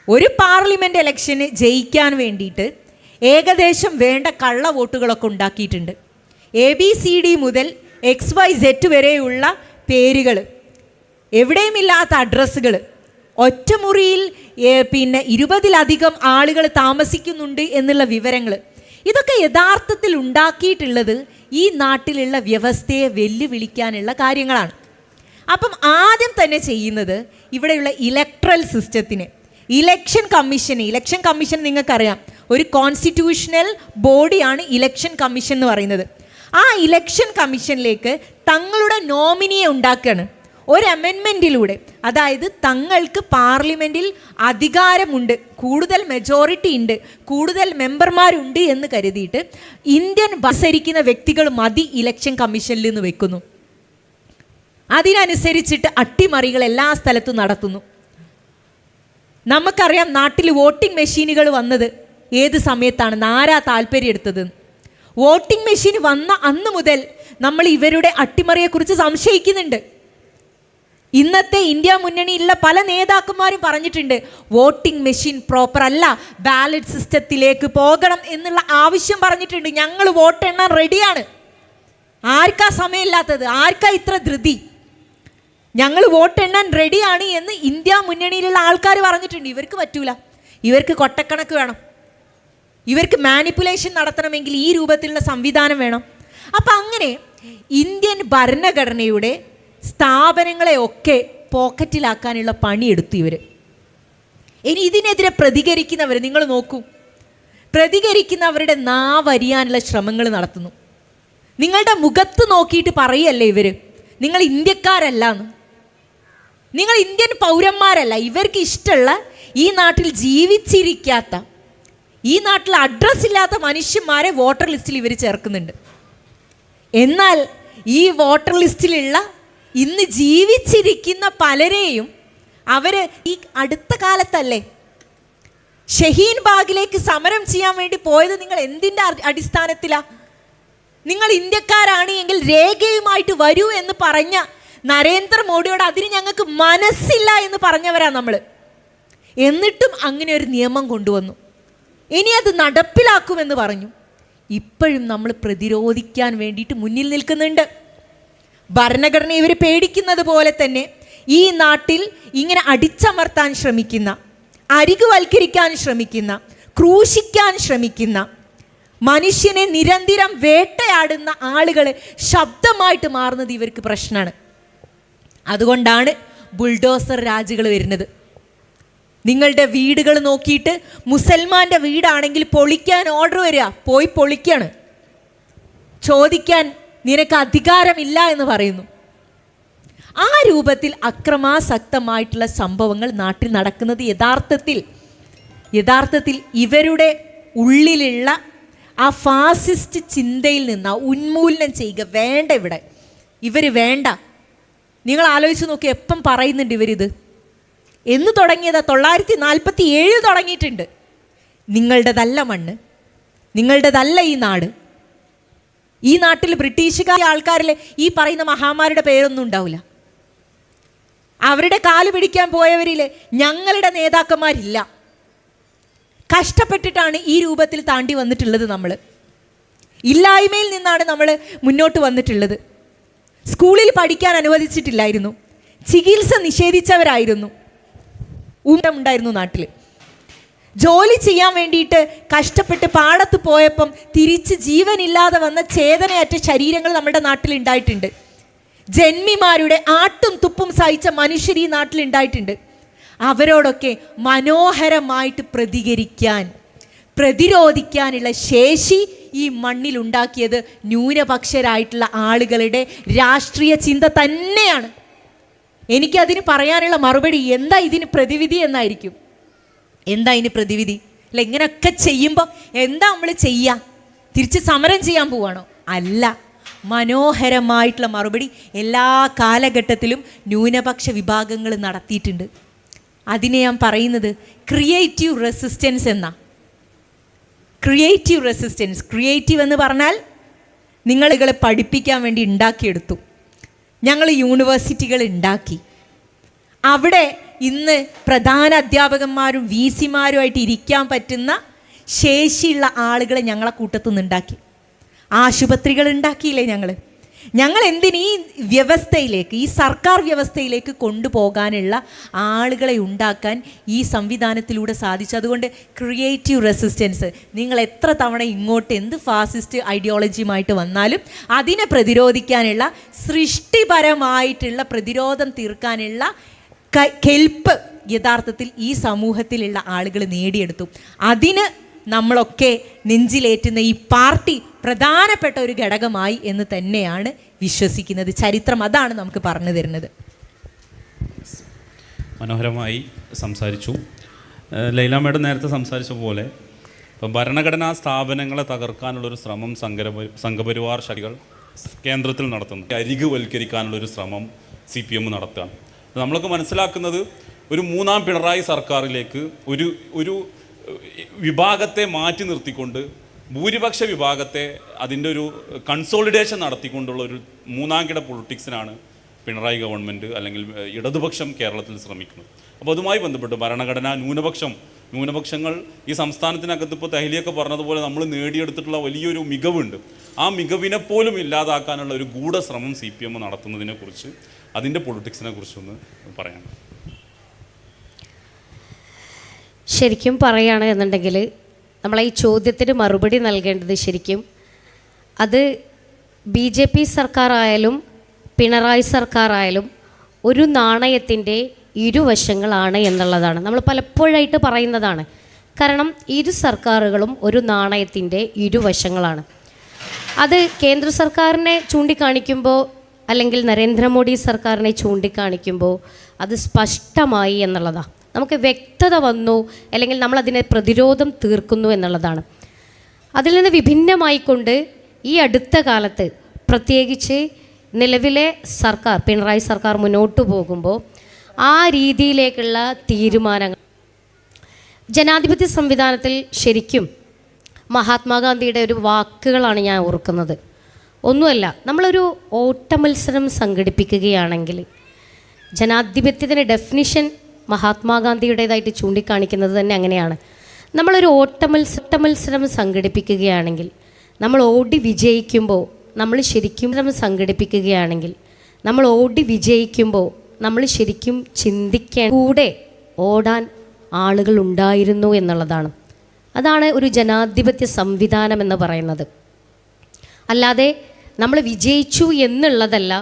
ഒരു പാർലമെൻറ്റ് ഇലക്ഷന് ജയിക്കാൻ വേണ്ടിയിട്ട് ഏകദേശം വേണ്ട കള്ള വോട്ടുകളൊക്കെ ഉണ്ടാക്കിയിട്ടുണ്ട്. ABCD മുതൽ XYZ വരെയുള്ള പേരുകൾ, എവിടെയുമില്ലാത്ത അഡ്രസ്സുകൾ, ഒറ്റമുറിയിൽ 20-ലധികം ആളുകൾ താമസിക്കുന്നുണ്ട് എന്നുള്ള വിവരങ്ങൾ, ഇതൊക്കെ യഥാർത്ഥത്തിൽ ഉണ്ടാക്കിയിട്ടുള്ളത് ഈ നാട്ടിലുള്ള വ്യവസ്ഥയെ വെല്ലുവിളിക്കാനുള്ള കാര്യങ്ങളാണ്. അപ്പം ആദ്യം തന്നെ ചെയ്യുന്നത് ഇവിടെയുള്ള ഇലക്ട്രൽ സിസ്റ്റത്തിന്, ഇലക്ഷൻ കമ്മീഷൻ നിങ്ങൾക്കറിയാം, ഒരു കോൺസ്റ്റിറ്റ്യൂഷണൽ ബോഡിയാണ് ഇലക്ഷൻ കമ്മീഷൻ എന്ന് പറയുന്നത്. ആ ഇലക്ഷൻ കമ്മീഷനിലേക്ക് തങ്ങളുടെ നോമിനിയെ ഉണ്ടാക്കുകയാണ് ഒരു അമെൻമെൻറ്റിലൂടെ. അതായത് തങ്ങൾക്ക് പാർലമെൻറ്റിൽ അധികാരമുണ്ട്, കൂടുതൽ മെജോറിറ്റി ഉണ്ട്, കൂടുതൽ മെമ്പർമാരുണ്ട് എന്ന് കരുതിയിട്ട് ഇന്ത്യൻ ഭരിക്കുന്ന വ്യക്തികൾ മതി ഇലക്ഷൻ കമ്മീഷനിൽ നിന്ന് വെക്കുന്നു. അതിനനുസരിച്ചിട്ട് അട്ടിമറികൾ എല്ലാ സ്ഥലത്തും നടത്തുന്നു. നമുക്കറിയാം നാട്ടിൽ വോട്ടിംഗ് മെഷീനുകൾ വന്നത് ഏത് സമയത്താണ്, ആരാ താല്പര്യം എടുത്തത്. വോട്ടിംഗ് മെഷീൻ വന്ന അന്ന് മുതൽ നമ്മൾ ഇവരുടെ അട്ടിമറിയെക്കുറിച്ച് സംശയിക്കുന്നുണ്ട്. ഇന്നത്തെ ഇന്ത്യ മുന്നണിയിലുള്ള പല നേതാക്കന്മാരും പറഞ്ഞിട്ടുണ്ട്, വോട്ടിംഗ് മെഷീൻ പ്രോപ്പർ അല്ല, ബാലറ്റ് സിസ്റ്റത്തിലേക്ക് പോകണം എന്നുള്ള ആവശ്യം പറഞ്ഞിട്ടുണ്ട്. ഞങ്ങൾ വോട്ട് എണ്ണാൻ റെഡിയാണ്. ആർക്കാ സമയമില്ലാത്തത്? ആർക്കാ ഇത്ര ധൃതി? ഞങ്ങൾ വോട്ട് എണ്ണാൻ റെഡിയാണ് എന്ന് ഇന്ത്യ മുന്നണിയിലുള്ള ആൾക്കാർ പറഞ്ഞിട്ടുണ്ട്. ഇവർക്ക് പറ്റൂല, ഇവർക്ക് കൊട്ടക്കണക്ക് വേണം, ഇവർക്ക് മാനിപ്പുലേഷൻ നടത്തണമെങ്കിൽ ഈ രൂപത്തിലുള്ള സംവിധാനം വേണം. അപ്പം അങ്ങനെ ഇന്ത്യൻ ഭരണഘടനയുടെ സ്ഥാപനങ്ങളെയൊക്കെ പോക്കറ്റിലാക്കാനുള്ള പണിയെടുത്തു ഇവർ. ഇനി ഇതിനെതിരെ പ്രതികരിക്കുന്നവർ നിങ്ങൾ നോക്കൂ, പ്രതികരിക്കുന്നവരുടെ നാവരിയാനുള്ള ശ്രമങ്ങൾ നടത്തുന്നു. നിങ്ങളുടെ മുഖത്ത് നോക്കിയിട്ട് പറയല്ലേ ഇവർ നിങ്ങൾ ഇന്ത്യക്കാരല്ലാന്ന്, നിങ്ങൾ ഇന്ത്യൻ പൗരന്മാരല്ല. ഇവർക്ക് ഇഷ്ടമുള്ള ഈ നാട്ടിൽ ജീവിച്ചിരിക്കാത്ത, ഈ നാട്ടിൽ അഡ്രസ് ഇല്ലാത്ത മനുഷ്യന്മാരെ വോട്ടർ ലിസ്റ്റിൽ ഇവർ ചേർക്കുന്നുണ്ട്. എന്നാൽ ഈ വോട്ടർ ലിസ്റ്റിലുള്ള ഇന്ന് ജീവിച്ചിരിക്കുന്ന പലരെയും അവർ ഈ അടുത്ത കാലത്തല്ലേ ഷഹീൻ ബാഗിലേക്ക് സമരം ചെയ്യാൻ വേണ്ടി പോയത് നിങ്ങൾ എന്തിൻ്റെ അടിസ്ഥാനത്തിലാണ്? നിങ്ങൾ ഇന്ത്യക്കാരാണ് എങ്കിൽ രേഖയുമായിട്ട് വരൂ എന്ന് പറഞ്ഞ നരേന്ദ്രമോദിയോട് അതിന് ഞങ്ങൾക്ക് മനസ്സില്ല എന്ന് പറഞ്ഞവരാ നമ്മൾ. എന്നിട്ടും അങ്ങനെ ഒരു നിയമം കൊണ്ടുവന്നു. ഇനി അത് നടപ്പിലാക്കുമെന്ന് പറഞ്ഞു. ഇപ്പോഴും നമ്മൾ പ്രതിരോധിക്കാൻ വേണ്ടിയിട്ട് മുന്നിൽ നിൽക്കുന്നുണ്ട്. ഭരണഘടന ഇവർ പേടിക്കുന്നത് പോലെ തന്നെ ഈ നാട്ടിൽ ഇങ്ങനെ അടിച്ചമർത്താൻ ശ്രമിക്കുന്ന, അരികുവൽക്കരിക്കാൻ ശ്രമിക്കുന്ന, ക്രൂശിക്കാൻ ശ്രമിക്കുന്ന, മനുഷ്യനെ നിരന്തരം വേട്ടയാടുന്ന ആളുകൾ ശബ്ദമായിട്ട് മാറുന്നത് ഇവർക്ക് പ്രശ്നമാണ്. അതുകൊണ്ടാണ് ബുൾഡോസർ രാജുകൾ വരുന്നത്. നിങ്ങളുടെ വീടുകൾ നോക്കിയിട്ട് മുസൽമാൻ്റെ വീടാണെങ്കിൽ പൊളിക്കാൻ ഓർഡർ വരിക, പോയി പൊളിക്കാണ്. ചോദിക്കാൻ നിനക്ക് അധികാരമില്ല എന്ന് പറയുന്നു. ആ രൂപത്തിൽ അക്രമാസക്തമായിട്ടുള്ള സംഭവങ്ങൾ നാട്ടിൽ നടക്കുന്നത് യഥാർത്ഥത്തിൽ ഇവരുടെ ഉള്ളിലുള്ള ആ ഫാസിസ്റ്റ് ചിന്തയിൽ നിന്ന് ഉന്മൂലനം ചെയ്യുക വേണ്ട. ഇവർ വേണ്ട. നിങ്ങൾ ആലോചിച്ച് നോക്കി, എപ്പം പറയുന്നുണ്ട് ഇവരിത്? എന്ന് തുടങ്ങിയതാ? 1947 തുടങ്ങിയിട്ടുണ്ട്. നിങ്ങളുടേതല്ല മണ്ണ്, നിങ്ങളുടേതല്ല ഈ നാട്. ഈ നാട്ടിൽ ബ്രിട്ടീഷുകാർ ആൾക്കാരിൽ ഈ പറയുന്ന മഹാന്മാരുടെ പേരൊന്നും ഉണ്ടാവില്ല. അവരുടെ കാല് പിടിക്കാൻ പോയവരിൽ ഞങ്ങളുടെ നേതാക്കന്മാരില്ല. കഷ്ടപ്പെട്ടിട്ടാണ് ഈ രൂപത്തിൽ താണ്ടി വന്നിട്ടുള്ളത്. നമ്മൾ ഇല്ലായ്മയിൽ നിന്നാണ് നമ്മൾ മുന്നോട്ട് വന്നിട്ടുള്ളത്. സ്കൂളിൽ പഠിക്കാൻ അനുവദിച്ചിട്ടില്ലായിരുന്നു, ചികിത്സ നിഷേധിച്ചവരായിരുന്നു, ഉണ്ടായിരുന്നു നാട്ടിൽ. ജോലി ചെയ്യാൻ വേണ്ടിയിട്ട് കഷ്ടപ്പെട്ട് പാടത്ത് പോയപ്പം തിരിച്ച് ജീവനില്ലാതെ വന്ന ചേതനയറ്റ ശരീരങ്ങൾ നമ്മുടെ നാട്ടിൽ ഉണ്ടായിട്ടുണ്ട്. ജന്മിമാരുടെ ആട്ടും തുപ്പും സഹിച്ച മനുഷ്യർ ഈ നാട്ടിലുണ്ടായിട്ടുണ്ട്. അവരോടൊക്കെ മനോഹരമായിട്ട് പ്രതിരോധിക്കാനുള്ള ശേഷി ഈ മണ്ണിലുണ്ടാക്കിയത് ന്യൂനപക്ഷരായിട്ടുള്ള ആളുകളുടെ രാഷ്ട്രീയ ചിന്ത തന്നെയാണ്. എനിക്കതിന് പറയാനുള്ള മറുപടി എന്താ ഇതിന് പ്രതിവിധി എന്നായിരിക്കും. എന്താ ഇതിന് പ്രതിവിധി? അല്ല, ഇങ്ങനെയൊക്കെ ചെയ്യുമ്പോൾ എന്താ നമ്മൾ ചെയ്യുക? തിരിച്ച് സമരം ചെയ്യാൻ പോവാണോ? അല്ല. മനോഹരമായിട്ടുള്ള മറുപടി എല്ലാ കാലഘട്ടത്തിലും ന്യൂനപക്ഷ വിഭാഗങ്ങൾ നടത്തിയിട്ടുണ്ട്. അതിനെ ഞാൻ പറയുന്നത് ക്രിയേറ്റീവ് റെസിസ്റ്റൻസ് എന്നാ. ക്രിയേറ്റീവ് എന്ന് പറഞ്ഞാൽ നിങ്ങളെ പഠിപ്പിക്കാൻ വേണ്ടി ഉണ്ടാക്കിയെടുത്തു. ഞങ്ങൾ യൂണിവേഴ്സിറ്റികൾ ഉണ്ടാക്കി. അവിടെ ഇന്ന് പ്രധാന അധ്യാപകന്മാരും VC-മാരുമായിട്ട് ഇരിക്കാൻ പറ്റുന്ന ശേഷിയുള്ള ആളുകളെ ഞങ്ങളെ കൂട്ടത്തു നിന്നുണ്ടാക്കി. ആശുപത്രികൾ ഉണ്ടാക്കിയില്ലേ ഞങ്ങൾ എന്തിന് ഈ വ്യവസ്ഥയിലേക്ക്, ഈ സർക്കാർ വ്യവസ്ഥയിലേക്ക് കൊണ്ടുപോകാനുള്ള ആളുകളെ ഉണ്ടാക്കാൻ ഈ സംവിധാനത്തിലൂടെ സാധിച്ചു. അതുകൊണ്ട് ക്രിയേറ്റീവ് റെസിസ്റ്റൻസ്, നിങ്ങൾ എത്ര തവണ ഇങ്ങോട്ട് എന്ത് ഫാസിസ്റ്റ് ഐഡിയോളജിയുമായിട്ട് വന്നാലും അതിനെ പ്രതിരോധിക്കാനുള്ള, സൃഷ്ടിപരമായിട്ടുള്ള പ്രതിരോധം തീർക്കാനുള്ള കെൽപ്പ് യഥാർത്ഥത്തിൽ ഈ സമൂഹത്തിലുള്ള ആളുകൾ നേടിയെടുത്തു. അതിന് നമ്മളൊക്കെ നെഞ്ചിലേറ്റുന്ന ഈ പാർട്ടി പ്രധാനപ്പെട്ട ഒരു ഘടകമായി എന്ന് തന്നെയാണ് വിശ്വസിക്കുന്നത്. ചരിത്രം അതാണ് നമുക്ക് പറഞ്ഞു തരുന്നത്. മനോഹരമായി സംസാരിച്ചു. ലൈല മേഡം നേരത്തെ സംസാരിച്ച പോലെ ഇപ്പം ഭരണഘടനാ സ്ഥാപനങ്ങളെ തകർക്കാനുള്ളൊരു ശ്രമം സംഘപരിവാർ ശക്തികൾ കേന്ദ്രത്തിൽ നടത്തുന്നു. അരികുവൽക്കരിക്കാനുള്ളൊരു ശ്രമം CPM നടത്തുകയാണ്. നമ്മളൊക്കെ മനസ്സിലാക്കുന്നത് ഒരു മൂന്നാം പിണറായി സർക്കാരിലേക്ക് ഒരു വിഭാഗത്തെ മാറ്റി നിർത്തിക്കൊണ്ട് ഭൂരിപക്ഷ വിഭാഗത്തെ അതിൻ്റെ ഒരു കൺസോളിഡേഷൻ നടത്തിക്കൊണ്ടുള്ള ഒരു മൂന്നാംകിട പൊളിറ്റിക്സിനാണ് പിണറായി ഗവൺമെൻറ് അല്ലെങ്കിൽ ഇടതുപക്ഷം കേരളത്തിൽ ശ്രമിക്കുന്നത്. അപ്പോൾ അതുമായി ബന്ധപ്പെട്ട് ഭരണഘടന ന്യൂനപക്ഷങ്ങൾ ഈ സംസ്ഥാനത്തിനകത്ത് ഇപ്പോൾ തഹ്ലിയൊക്കെ പറഞ്ഞതുപോലെ നമ്മൾ നേടിയെടുത്തിട്ടുള്ള വലിയൊരു മികവുണ്ട്. ആ മികവിനെ പോലും ഇല്ലാതാക്കാനുള്ള ഒരു ഗൂഢശ്രമം CPM നടത്തുന്നതിനെക്കുറിച്ച്, അതിൻ്റെ പൊളിറ്റിക്സിനെ കുറിച്ചൊന്ന് പറയാം. ശരിക്കും പറയുകയാണ് എന്നുണ്ടെങ്കിൽ നമ്മളെ ഈ ചോദ്യത്തിന് മറുപടി നൽകേണ്ടത് ശരിക്കും അത് BJP സർക്കാരായാലും പിണറായി സർക്കാരായാലും ഒരു നാണയത്തിൻ്റെ ഇരുവശങ്ങളാണ് എന്നുള്ളതാണ് നമ്മൾ പലപ്പോഴായിട്ട് പറയുന്നതാണ്. കാരണം ഇരു സർക്കാരുകളും ഒരു നാണയത്തിൻ്റെ ഇരുവശങ്ങളാണ്. അത് കേന്ദ്ര സർക്കാരിനെ ചൂണ്ടിക്കാണിക്കുമ്പോൾ അല്ലെങ്കിൽ നരേന്ദ്രമോദി സർക്കാരിനെ ചൂണ്ടിക്കാണിക്കുമ്പോൾ അത് സ്പഷ്ടമായി എന്നുള്ളതാണ്. നമുക്ക് വ്യക്തത വന്നു, അല്ലെങ്കിൽ നമ്മളതിനെ പ്രതിരോധം തീർക്കുന്നു എന്നുള്ളതാണ്. അതിൽ നിന്ന് വിഭിന്നമായിക്കൊണ്ട് ഈ അടുത്ത കാലത്ത് പ്രത്യേകിച്ച് നിലവിലെ സർക്കാർ, പിണറായി സർക്കാർ മുന്നോട്ട് പോകുമ്പോൾ ആ രീതിയിലേക്കുള്ള തീരുമാനങ്ങൾ ജനാധിപത്യ സംവിധാനത്തിൽ ശരിക്കും മഹാത്മാഗാന്ധിയുടെ ഒരു വാക്കുകളാണ് ഞാൻ ഓർക്കുന്നത്. ഒന്നുമല്ല, നമ്മളൊരു ഓട്ടമത്സരം സംഘടിപ്പിക്കുകയാണെങ്കിൽ ജനാധിപത്യത്തിൻ്റെ ഡെഫിനിഷൻ മഹാത്മാഗാന്ധിയുടേതായിട്ട് ചൂണ്ടിക്കാണിക്കുന്നത് തന്നെ അങ്ങനെയാണ്. നമ്മളൊരു ഓട്ടമത്സരം സംഘടിപ്പിക്കുകയാണെങ്കിൽ, നമ്മൾ ഓടി വിജയിക്കുമ്പോൾ നമ്മൾ ശരിക്കും സംഘടിപ്പിക്കുകയാണെങ്കിൽ നമ്മൾ ഓടി വിജയിക്കുമ്പോൾ നമ്മൾ ശരിക്കും ചിന്തിക്കാൻ കൂടെ ഓടാൻ ആളുകൾ ഉണ്ടായിരുന്നു എന്നുള്ളതാണ്. അതാണ് ഒരു ജനാധിപത്യ സംവിധാനം എന്ന് പറയുന്നത്. അല്ലാതെ നമ്മൾ വിജയിച്ചു എന്നുള്ളതല്ല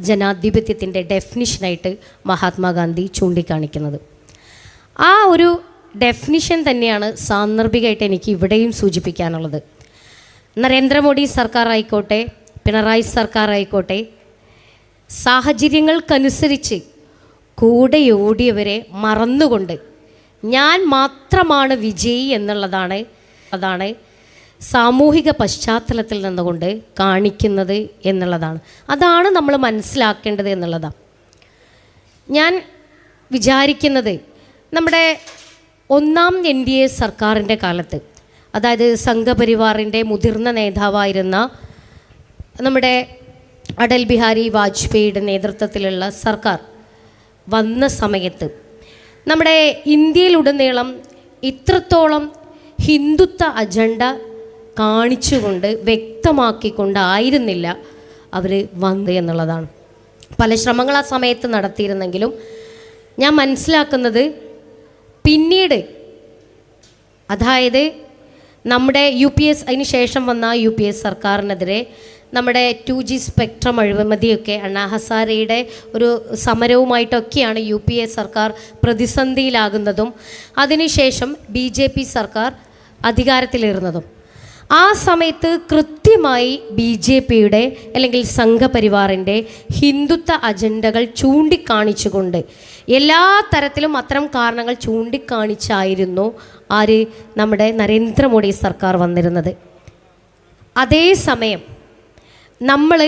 ജനാധിപത്യത്തിൻ്റെ ഡെഫിനിഷനായിട്ട് മഹാത്മാഗാന്ധി ചൂണ്ടിക്കാണിക്കുന്നത്. ആ ഒരു ഡെഫിനിഷൻ തന്നെയാണ് സാന്ദർഭികമായിട്ട് എനിക്ക് ഇവിടെയും സൂചിപ്പിക്കാനുള്ളത്. നരേന്ദ്രമോദി സർക്കാർ ആയിക്കോട്ടെ, പിണറായി സർക്കാർ ആയിക്കോട്ടെ, സാഹചര്യങ്ങൾക്കനുസരിച്ച് കൂടെ ഓടിയവരെ മറന്നുകൊണ്ട് ഞാൻ മാത്രമാണ് വിജയി അതാണ് സാമൂഹിക പശ്ചാത്തലത്തിൽ നിന്നുകൊണ്ട് കാണിക്കുന്നത് എന്നുള്ളതാണ്. അതാണ് നമ്മൾ മനസ്സിലാക്കേണ്ടത് എന്നുള്ളതാണ്. ഞാൻ വിചാരിക്കുന്നത് നമ്മുടെ ഒന്നാം NDA സർക്കാരിൻ്റെ കാലത്ത്, അതായത് സംഘപരിവാറിൻ്റെ മുതിർന്ന നേതാവായിരുന്ന നമ്മുടെ അടൽ ബിഹാരി വാജ്പേയിയുടെ നേതൃത്വത്തിലുള്ള സർക്കാർ വന്ന സമയത്ത് നമ്മുടെ ഇന്ത്യയിലുടനീളം ഇത്രത്തോളം ഹിന്ദുത്വ അജണ്ട കാണിച്ചുകൊണ്ട് വ്യക്തമാക്കിക്കൊണ്ടായിരുന്നില്ല അവർ വന്നത് എന്നുള്ളതാണ്. പല ശ്രമങ്ങൾ ആ സമയത്ത് നടത്തിയിരുന്നെങ്കിലും ഞാൻ മനസ്സിലാക്കുന്നത് പിന്നീട്, അതായത് നമ്മുടെ UPS അതിന് ശേഷം വന്ന UPS സർക്കാരിനെതിരെ നമ്മുടെ 2G സ്പെക്ട്രം അഴിമതിയൊക്കെ അണ്ണാ ഹസാരെയുടെ ഒരു സമരവുമായിട്ടൊക്കെയാണ് UPA സർക്കാർ പ്രതിസന്ധിയിലാകുന്നതും അതിനുശേഷം BJP സർക്കാർ അധികാരത്തിലേറുന്നതും. ആ സമയത്ത് കൃത്യമായി BJPയുടെ അല്ലെങ്കിൽ സംഘപരിവാറിൻ്റെ ഹിന്ദുത്വ അജണ്ടകൾ ചൂണ്ടിക്കാണിച്ചുകൊണ്ട് എല്ലാ തരത്തിലും അത്തരം കാരണങ്ങൾ ചൂണ്ടിക്കാണിച്ചായിരുന്നു നമ്മുടെ നരേന്ദ്രമോദി സർക്കാർ വന്നിരുന്നത്. അതേസമയം നമ്മൾ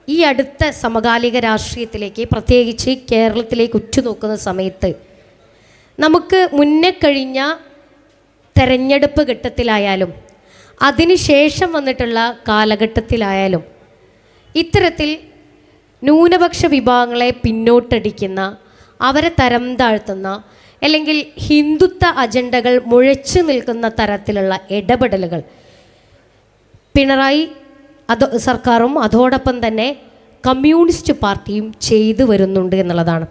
ഈ അടുത്ത സമകാലിക രാഷ്ട്രീയത്തിലേക്ക്, പ്രത്യേകിച്ച് കേരളത്തിലേക്ക് ഉറ്റുനോക്കുന്ന സമയത്ത് നമുക്ക് മുന്നേ കഴിഞ്ഞ തെരഞ്ഞെടുപ്പ് ഘട്ടത്തിലായാലും അതിനുശേഷം വന്നിട്ടുള്ള കാലഘട്ടത്തിലായാലും ഇത്തരത്തിൽ ന്യൂനപക്ഷ വിഭാഗങ്ങളെ പിന്നോട്ടടിക്കുന്ന, അവരെ തരം താഴ്ത്തുന്ന, അല്ലെങ്കിൽ ഹിന്ദുത്വ അജണ്ടകൾ മുഴച്ചു നിൽക്കുന്ന തരത്തിലുള്ള ഇടപെടലുകൾ പിണറായി സർക്കാരും അതോടൊപ്പം തന്നെ കമ്മ്യൂണിസ്റ്റ് പാർട്ടിയും ചെയ്തു വരുന്നുണ്ട് എന്നുള്ളതാണ്.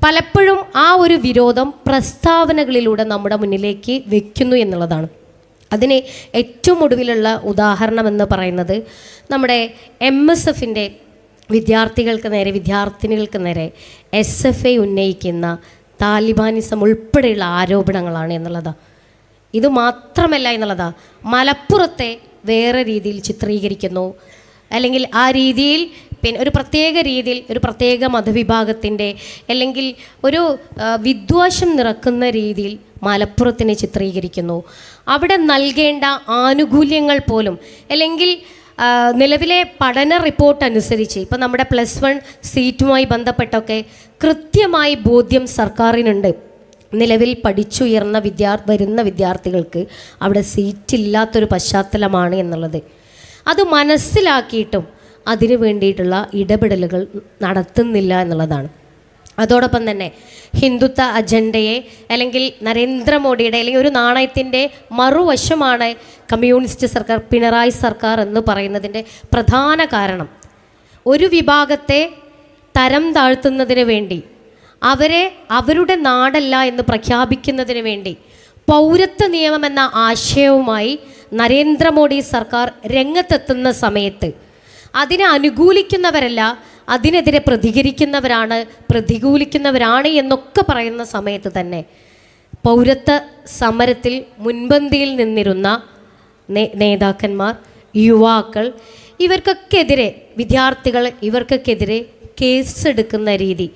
പലപ്പോഴും ആ ഒരു വിരോധം പ്രസ്താവനകളിലൂടെ നമ്മുടെ മുന്നിലേക്ക് വയ്ക്കുന്നു എന്നുള്ളതാണ്. അതിന് ഏറ്റവും ഒടുവിലുള്ള ഉദാഹരണം എന്ന് പറയുന്നത് നമ്മുടെ MSFൻ്റെ വിദ്യാർത്ഥിനികൾക്ക് നേരെ SFI ഉന്നയിക്കുന്ന താലിബാനിസം ഉൾപ്പെടെയുള്ള ആരോപണങ്ങളാണ് എന്നുള്ളതാണ്. ഇത് മാത്രമല്ല എന്നുള്ളതാണ്, മലപ്പുറത്തെ വേറെ രീതിയിൽ ചിത്രീകരിക്കുന്നു, അല്ലെങ്കിൽ ആ രീതിയിൽ പിന്നെ ഒരു പ്രത്യേക രീതിയിൽ ഒരു പ്രത്യേക മതവിഭാഗത്തിൻ്റെ അല്ലെങ്കിൽ ഒരു വിദ്വേഷം നിറക്കുന്ന രീതിയിൽ മലപ്പുറത്തിനെ ചിത്രീകരിക്കുന്നു. അവിടെ നൽകേണ്ട ആനുകൂല്യങ്ങൾ പോലും, അല്ലെങ്കിൽ നിലവിലെ പഠന റിപ്പോർട്ട് അനുസരിച്ച് ഇപ്പം നമ്മുടെ +1 സീറ്റുമായി ബന്ധപ്പെട്ടൊക്കെ കൃത്യമായി ബോധ്യം സർക്കാരിനുണ്ട്. നിലവിൽ പഠിച്ചുയർന്ന വരുന്ന വിദ്യാർത്ഥികൾക്ക് അവിടെ സീറ്റില്ലാത്തൊരു പശ്ചാത്തലമാണ് എന്നുള്ളത്. അത് മനസ്സിലാക്കിയിട്ടും അതിനു വേണ്ടിയിട്ടുള്ള ഇടപെടലുകൾ നടത്തുന്നില്ല എന്നുള്ളതാണ്. അതോടൊപ്പം തന്നെ ഹിന്ദുത്വ അജണ്ടയെ, അല്ലെങ്കിൽ നരേന്ദ്രമോദിയുടെ, അല്ലെങ്കിൽ ഒരു നാണയത്തിൻ്റെ മറുവശമാണ് കമ്മ്യൂണിസ്റ്റ് സർക്കാർ, പിണറായി സർക്കാർ എന്ന് പറയുന്നതിൻ്റെ പ്രധാന കാരണം ഒരു വിഭാഗത്തെ തരം താഴ്ത്തുന്നതിന് വേണ്ടി, അവരെ അവരുടെ നാടല്ല എന്ന് പ്രഖ്യാപിക്കുന്നതിന് വേണ്ടി പൗരത്വ നിയമം എന്ന ആശയവുമായി നരേന്ദ്രമോദി സർക്കാർ രംഗത്തെത്തുന്ന സമയത്ത് അതിനെ അനുകൂലിക്കുന്നവരല്ല, അതിനെതിരെ പ്രതികൂലിക്കുന്നവരാണ് എന്നൊക്കെ പറയുന്ന സമയത്ത് തന്നെ പൗരത്വ സമരത്തിൽ മുൻപന്തിയിൽ നിന്നിരുന്ന നേതാക്കന്മാർ, യുവാക്കൾ, ഇവർക്കൊക്കെതിരെ, വിദ്യാർത്ഥികൾ, ഇവർക്കൊക്കെതിരെ കേസെടുക്കുന്ന രീതി,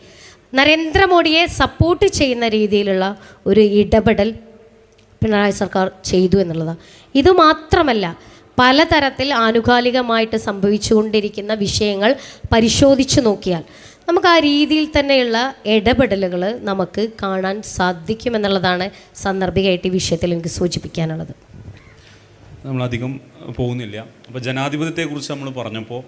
നരേന്ദ്രമോദിയെ സപ്പോർട്ട് ചെയ്യുന്ന രീതിയിലുള്ള ഒരു ഇടപെടൽ പിണറായി സർക്കാർ ചെയ്തു എന്നുള്ളതാണ്. ഇതുമാത്രമല്ല, പലതരത്തിൽ ആനുകാലികമായിട്ട് സംഭവിച്ചുകൊണ്ടിരിക്കുന്ന വിഷയങ്ങൾ പരിശോധിച്ചു നോക്കിയാൽ നമുക്ക് ആ രീതിയിൽ തന്നെയുള്ള ഇടപെടലുകൾ നമുക്ക് കാണാൻ സാധിക്കുമെന്നുള്ളതാണ് സാന്ദർഭികമായിട്ട് ഈ വിഷയത്തിൽ എനിക്ക് സൂചിപ്പിക്കാനുള്ളത്. നമ്മളധികം പോകുന്നില്ല. അപ്പോൾ ജനാധിപത്യത്തെക്കുറിച്ച് നമ്മൾ പറഞ്ഞപ്പോൾ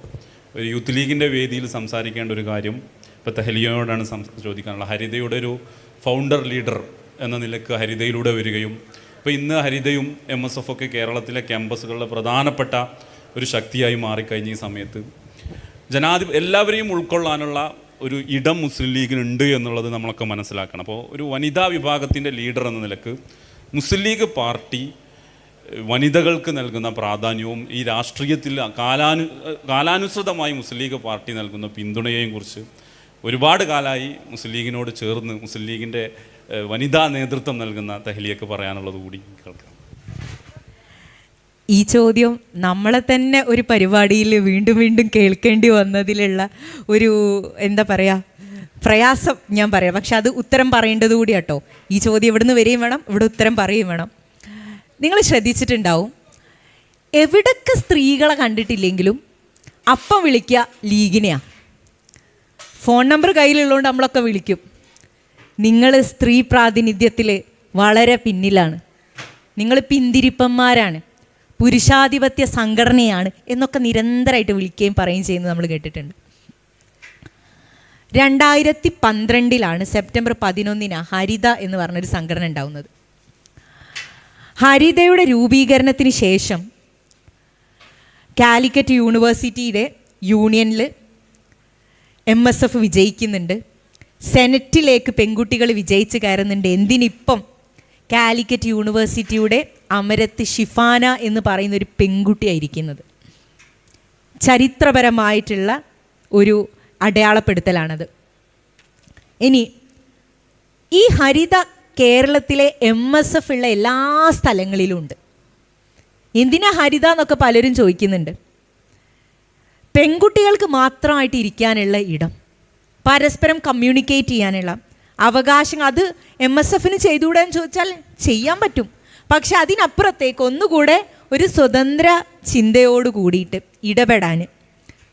ഒരു യൂത്ത് ലീഗിൻ്റെ വേദിയിൽ സംസാരിക്കേണ്ട ഒരു കാര്യം ഇപ്പോൾ തെഹലിയോടാണ് ചോദിക്കാനുള്ള. ഹരിതയുടെ ഒരു ഫൗണ്ടർ ലീഡർ എന്ന നിലക്ക് ഹരിതയിലൂടെ വരികയും ഇപ്പോൾ ഇന്ന് ഹരിതയും MSF ഒക്കെ കേരളത്തിലെ ക്യാമ്പസുകളിലെ പ്രധാനപ്പെട്ട ഒരു ശക്തിയായി മാറിക്കഴിഞ്ഞ ഈ സമയത്ത് എല്ലാവരെയും ഉൾക്കൊള്ളാനുള്ള ഒരു ഇടം മുസ്ലിം ലീഗിനുണ്ട് എന്നുള്ളത് നമ്മളൊക്കെ മനസ്സിലാക്കണം. അപ്പോൾ ഒരു വനിതാ വിഭാഗത്തിൻ്റെ ലീഡർ എന്ന നിലക്ക് മുസ്ലിം ലീഗ് പാർട്ടി വനിതകൾക്ക് നൽകുന്ന പ്രാധാന്യവും ഈ രാഷ്ട്രീയത്തിൽ കാലാനുസൃതമായി മുസ്ലിം ലീഗ് പാർട്ടി നൽകുന്ന പിന്തുണയെയും കുറിച്ച് ഒരുപാട് കാലമായി മുസ്ലിം ലീഗിനോട് ചേർന്ന് മുസ്ലിം ലീഗിൻ്റെ വനിതാ നേതൃത്വം നൽകുന്ന തെഹലിയക്ക് പറയാനുള്ളത് കൂടി കേൾക്കാം. ഈ ചോദ്യം നമ്മളെ തന്നെ ഒരു പരിപാടിയിൽ വീണ്ടും വീണ്ടും കേൾക്കേണ്ടി വന്നതിലുള്ള ഒരു എന്താ പറയുക പ്രയാസം ഞാൻ പറയാം. പക്ഷെ അത് ഉത്തരം പറയേണ്ടത് കൂടി കേട്ടോ. ഈ ചോദ്യം ഇവിടുന്ന് വരികയും വേണം, ഇവിടെ ഉത്തരം പറയുകയും വേണം. നിങ്ങൾ ശ്രദ്ധിച്ചിട്ടുണ്ടാവും, എവിടൊക്കെ സ്ത്രീകളെ കണ്ടിട്ടില്ലെങ്കിലും അപ്പം വിളിക്കുക ലീഗിനെയാണ്. ഫോൺ നമ്പർ കയ്യിലുള്ളതുകൊണ്ട് നമ്മളൊക്കെ വിളിക്കും. നിങ്ങൾ സ്ത്രീ പ്രാതിനിധ്യത്തിൽ വളരെ പിന്നിലാണ്, നിങ്ങൾ പിന്തിരിപ്പന്മാരാണ്, പുരുഷാധിപത്യ സംഘടനയാണ് എന്നൊക്കെ നിരന്തരമായിട്ട് വിളിക്കുകയും പറയുകയും ചെയ്യുന്നത് നമ്മൾ കേട്ടിട്ടുണ്ട്. 2012 സെപ്റ്റംബർ 11 ഹരിത എന്ന് പറഞ്ഞൊരു സംഘടന ഉണ്ടാവുന്നത്. ഹരിതയുടെ രൂപീകരണത്തിന് ശേഷം കാലിക്കറ്റ് യൂണിവേഴ്സിറ്റിയുടെ യൂണിയനിൽ MSF വിജയിക്കുന്നുണ്ട്. സെനറ്റിലേക്ക് പെൺകുട്ടികൾ വിജയിച്ച് കയറുന്നുണ്ട്. എന്തിനിപ്പം കാലിക്കറ്റ് യൂണിവേഴ്സിറ്റിയുടെ അമരത്ത് ഷിഫാന എന്ന് പറയുന്ന ഒരു പെൺകുട്ടിയായിരിക്കുന്നത്. ചരിത്രപരമായിട്ടുള്ള ഒരു അടയാളപ്പെടുത്തലാണത്. ഇനി ഈ ഹരിത കേരളത്തിലെ MSF ഉള്ള എല്ലാ സ്ഥലങ്ങളിലും ഉണ്ട്. എന്തിനാ ഹരിത എന്നൊക്കെ പലരും ചോദിക്കുന്നുണ്ട്. പെൺകുട്ടികൾക്ക് മാത്രമായിട്ട് ഇരിക്കാനുള്ള ഇടം, പരസ്പരം കമ്മ്യൂണിക്കേറ്റ് ചെയ്യാനുള്ള അവകാശം, അത് MSFന് ചെയ്തുകൂടെന്ന് ചോദിച്ചാൽ ചെയ്യാൻ പറ്റും. പക്ഷെ അതിനപ്പുറത്തേക്ക് ഒന്നുകൂടെ ഒരു സ്വതന്ത്ര ചിന്തയോട് കൂടിയിട്ട് ഇടപെടാൻ,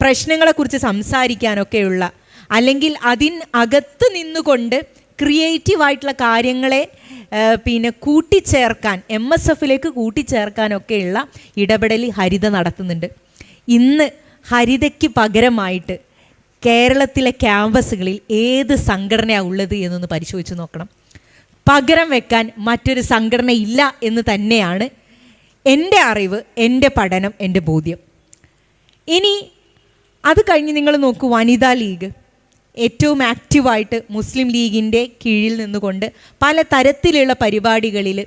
പ്രശ്നങ്ങളെക്കുറിച്ച് സംസാരിക്കാനൊക്കെയുള്ള, അല്ലെങ്കിൽ അതിനകത്ത് നിന്നുകൊണ്ട് ക്രിയേറ്റീവായിട്ടുള്ള കാര്യങ്ങളെ കൂട്ടിച്ചേർക്കാൻ, MSFലേക്ക് കൂട്ടിച്ചേർക്കാനൊക്കെയുള്ള ഇടപെടൽ ഹരിത നടത്തുന്നുണ്ട്. ഇന്ന് ഹരിതയ്ക്ക് പകരമായിട്ട് കേരളത്തിലെ ക്യാമ്പസുകളിൽ ഏത് സംഘടനയാണ് ഉള്ളത് എന്നൊന്ന് പരിശോധിച്ച് നോക്കണം. പകരം വെക്കാൻ മറ്റൊരു സംഘടന ഇല്ല എന്ന് തന്നെയാണ് എൻ്റെ അറിവ്, എൻ്റെ പഠനം, എൻ്റെ ബോധ്യം. ഇനി അത് കഴിഞ്ഞ് നിങ്ങൾ നോക്കൂ, വനിതാ ലീഗ് ഏറ്റവും ആക്റ്റീവായിട്ട് മുസ്ലിം ലീഗിൻ്റെ കീഴിൽ നിന്നുകൊണ്ട് പല തരത്തിലുള്ള പരിപാടികളിൽ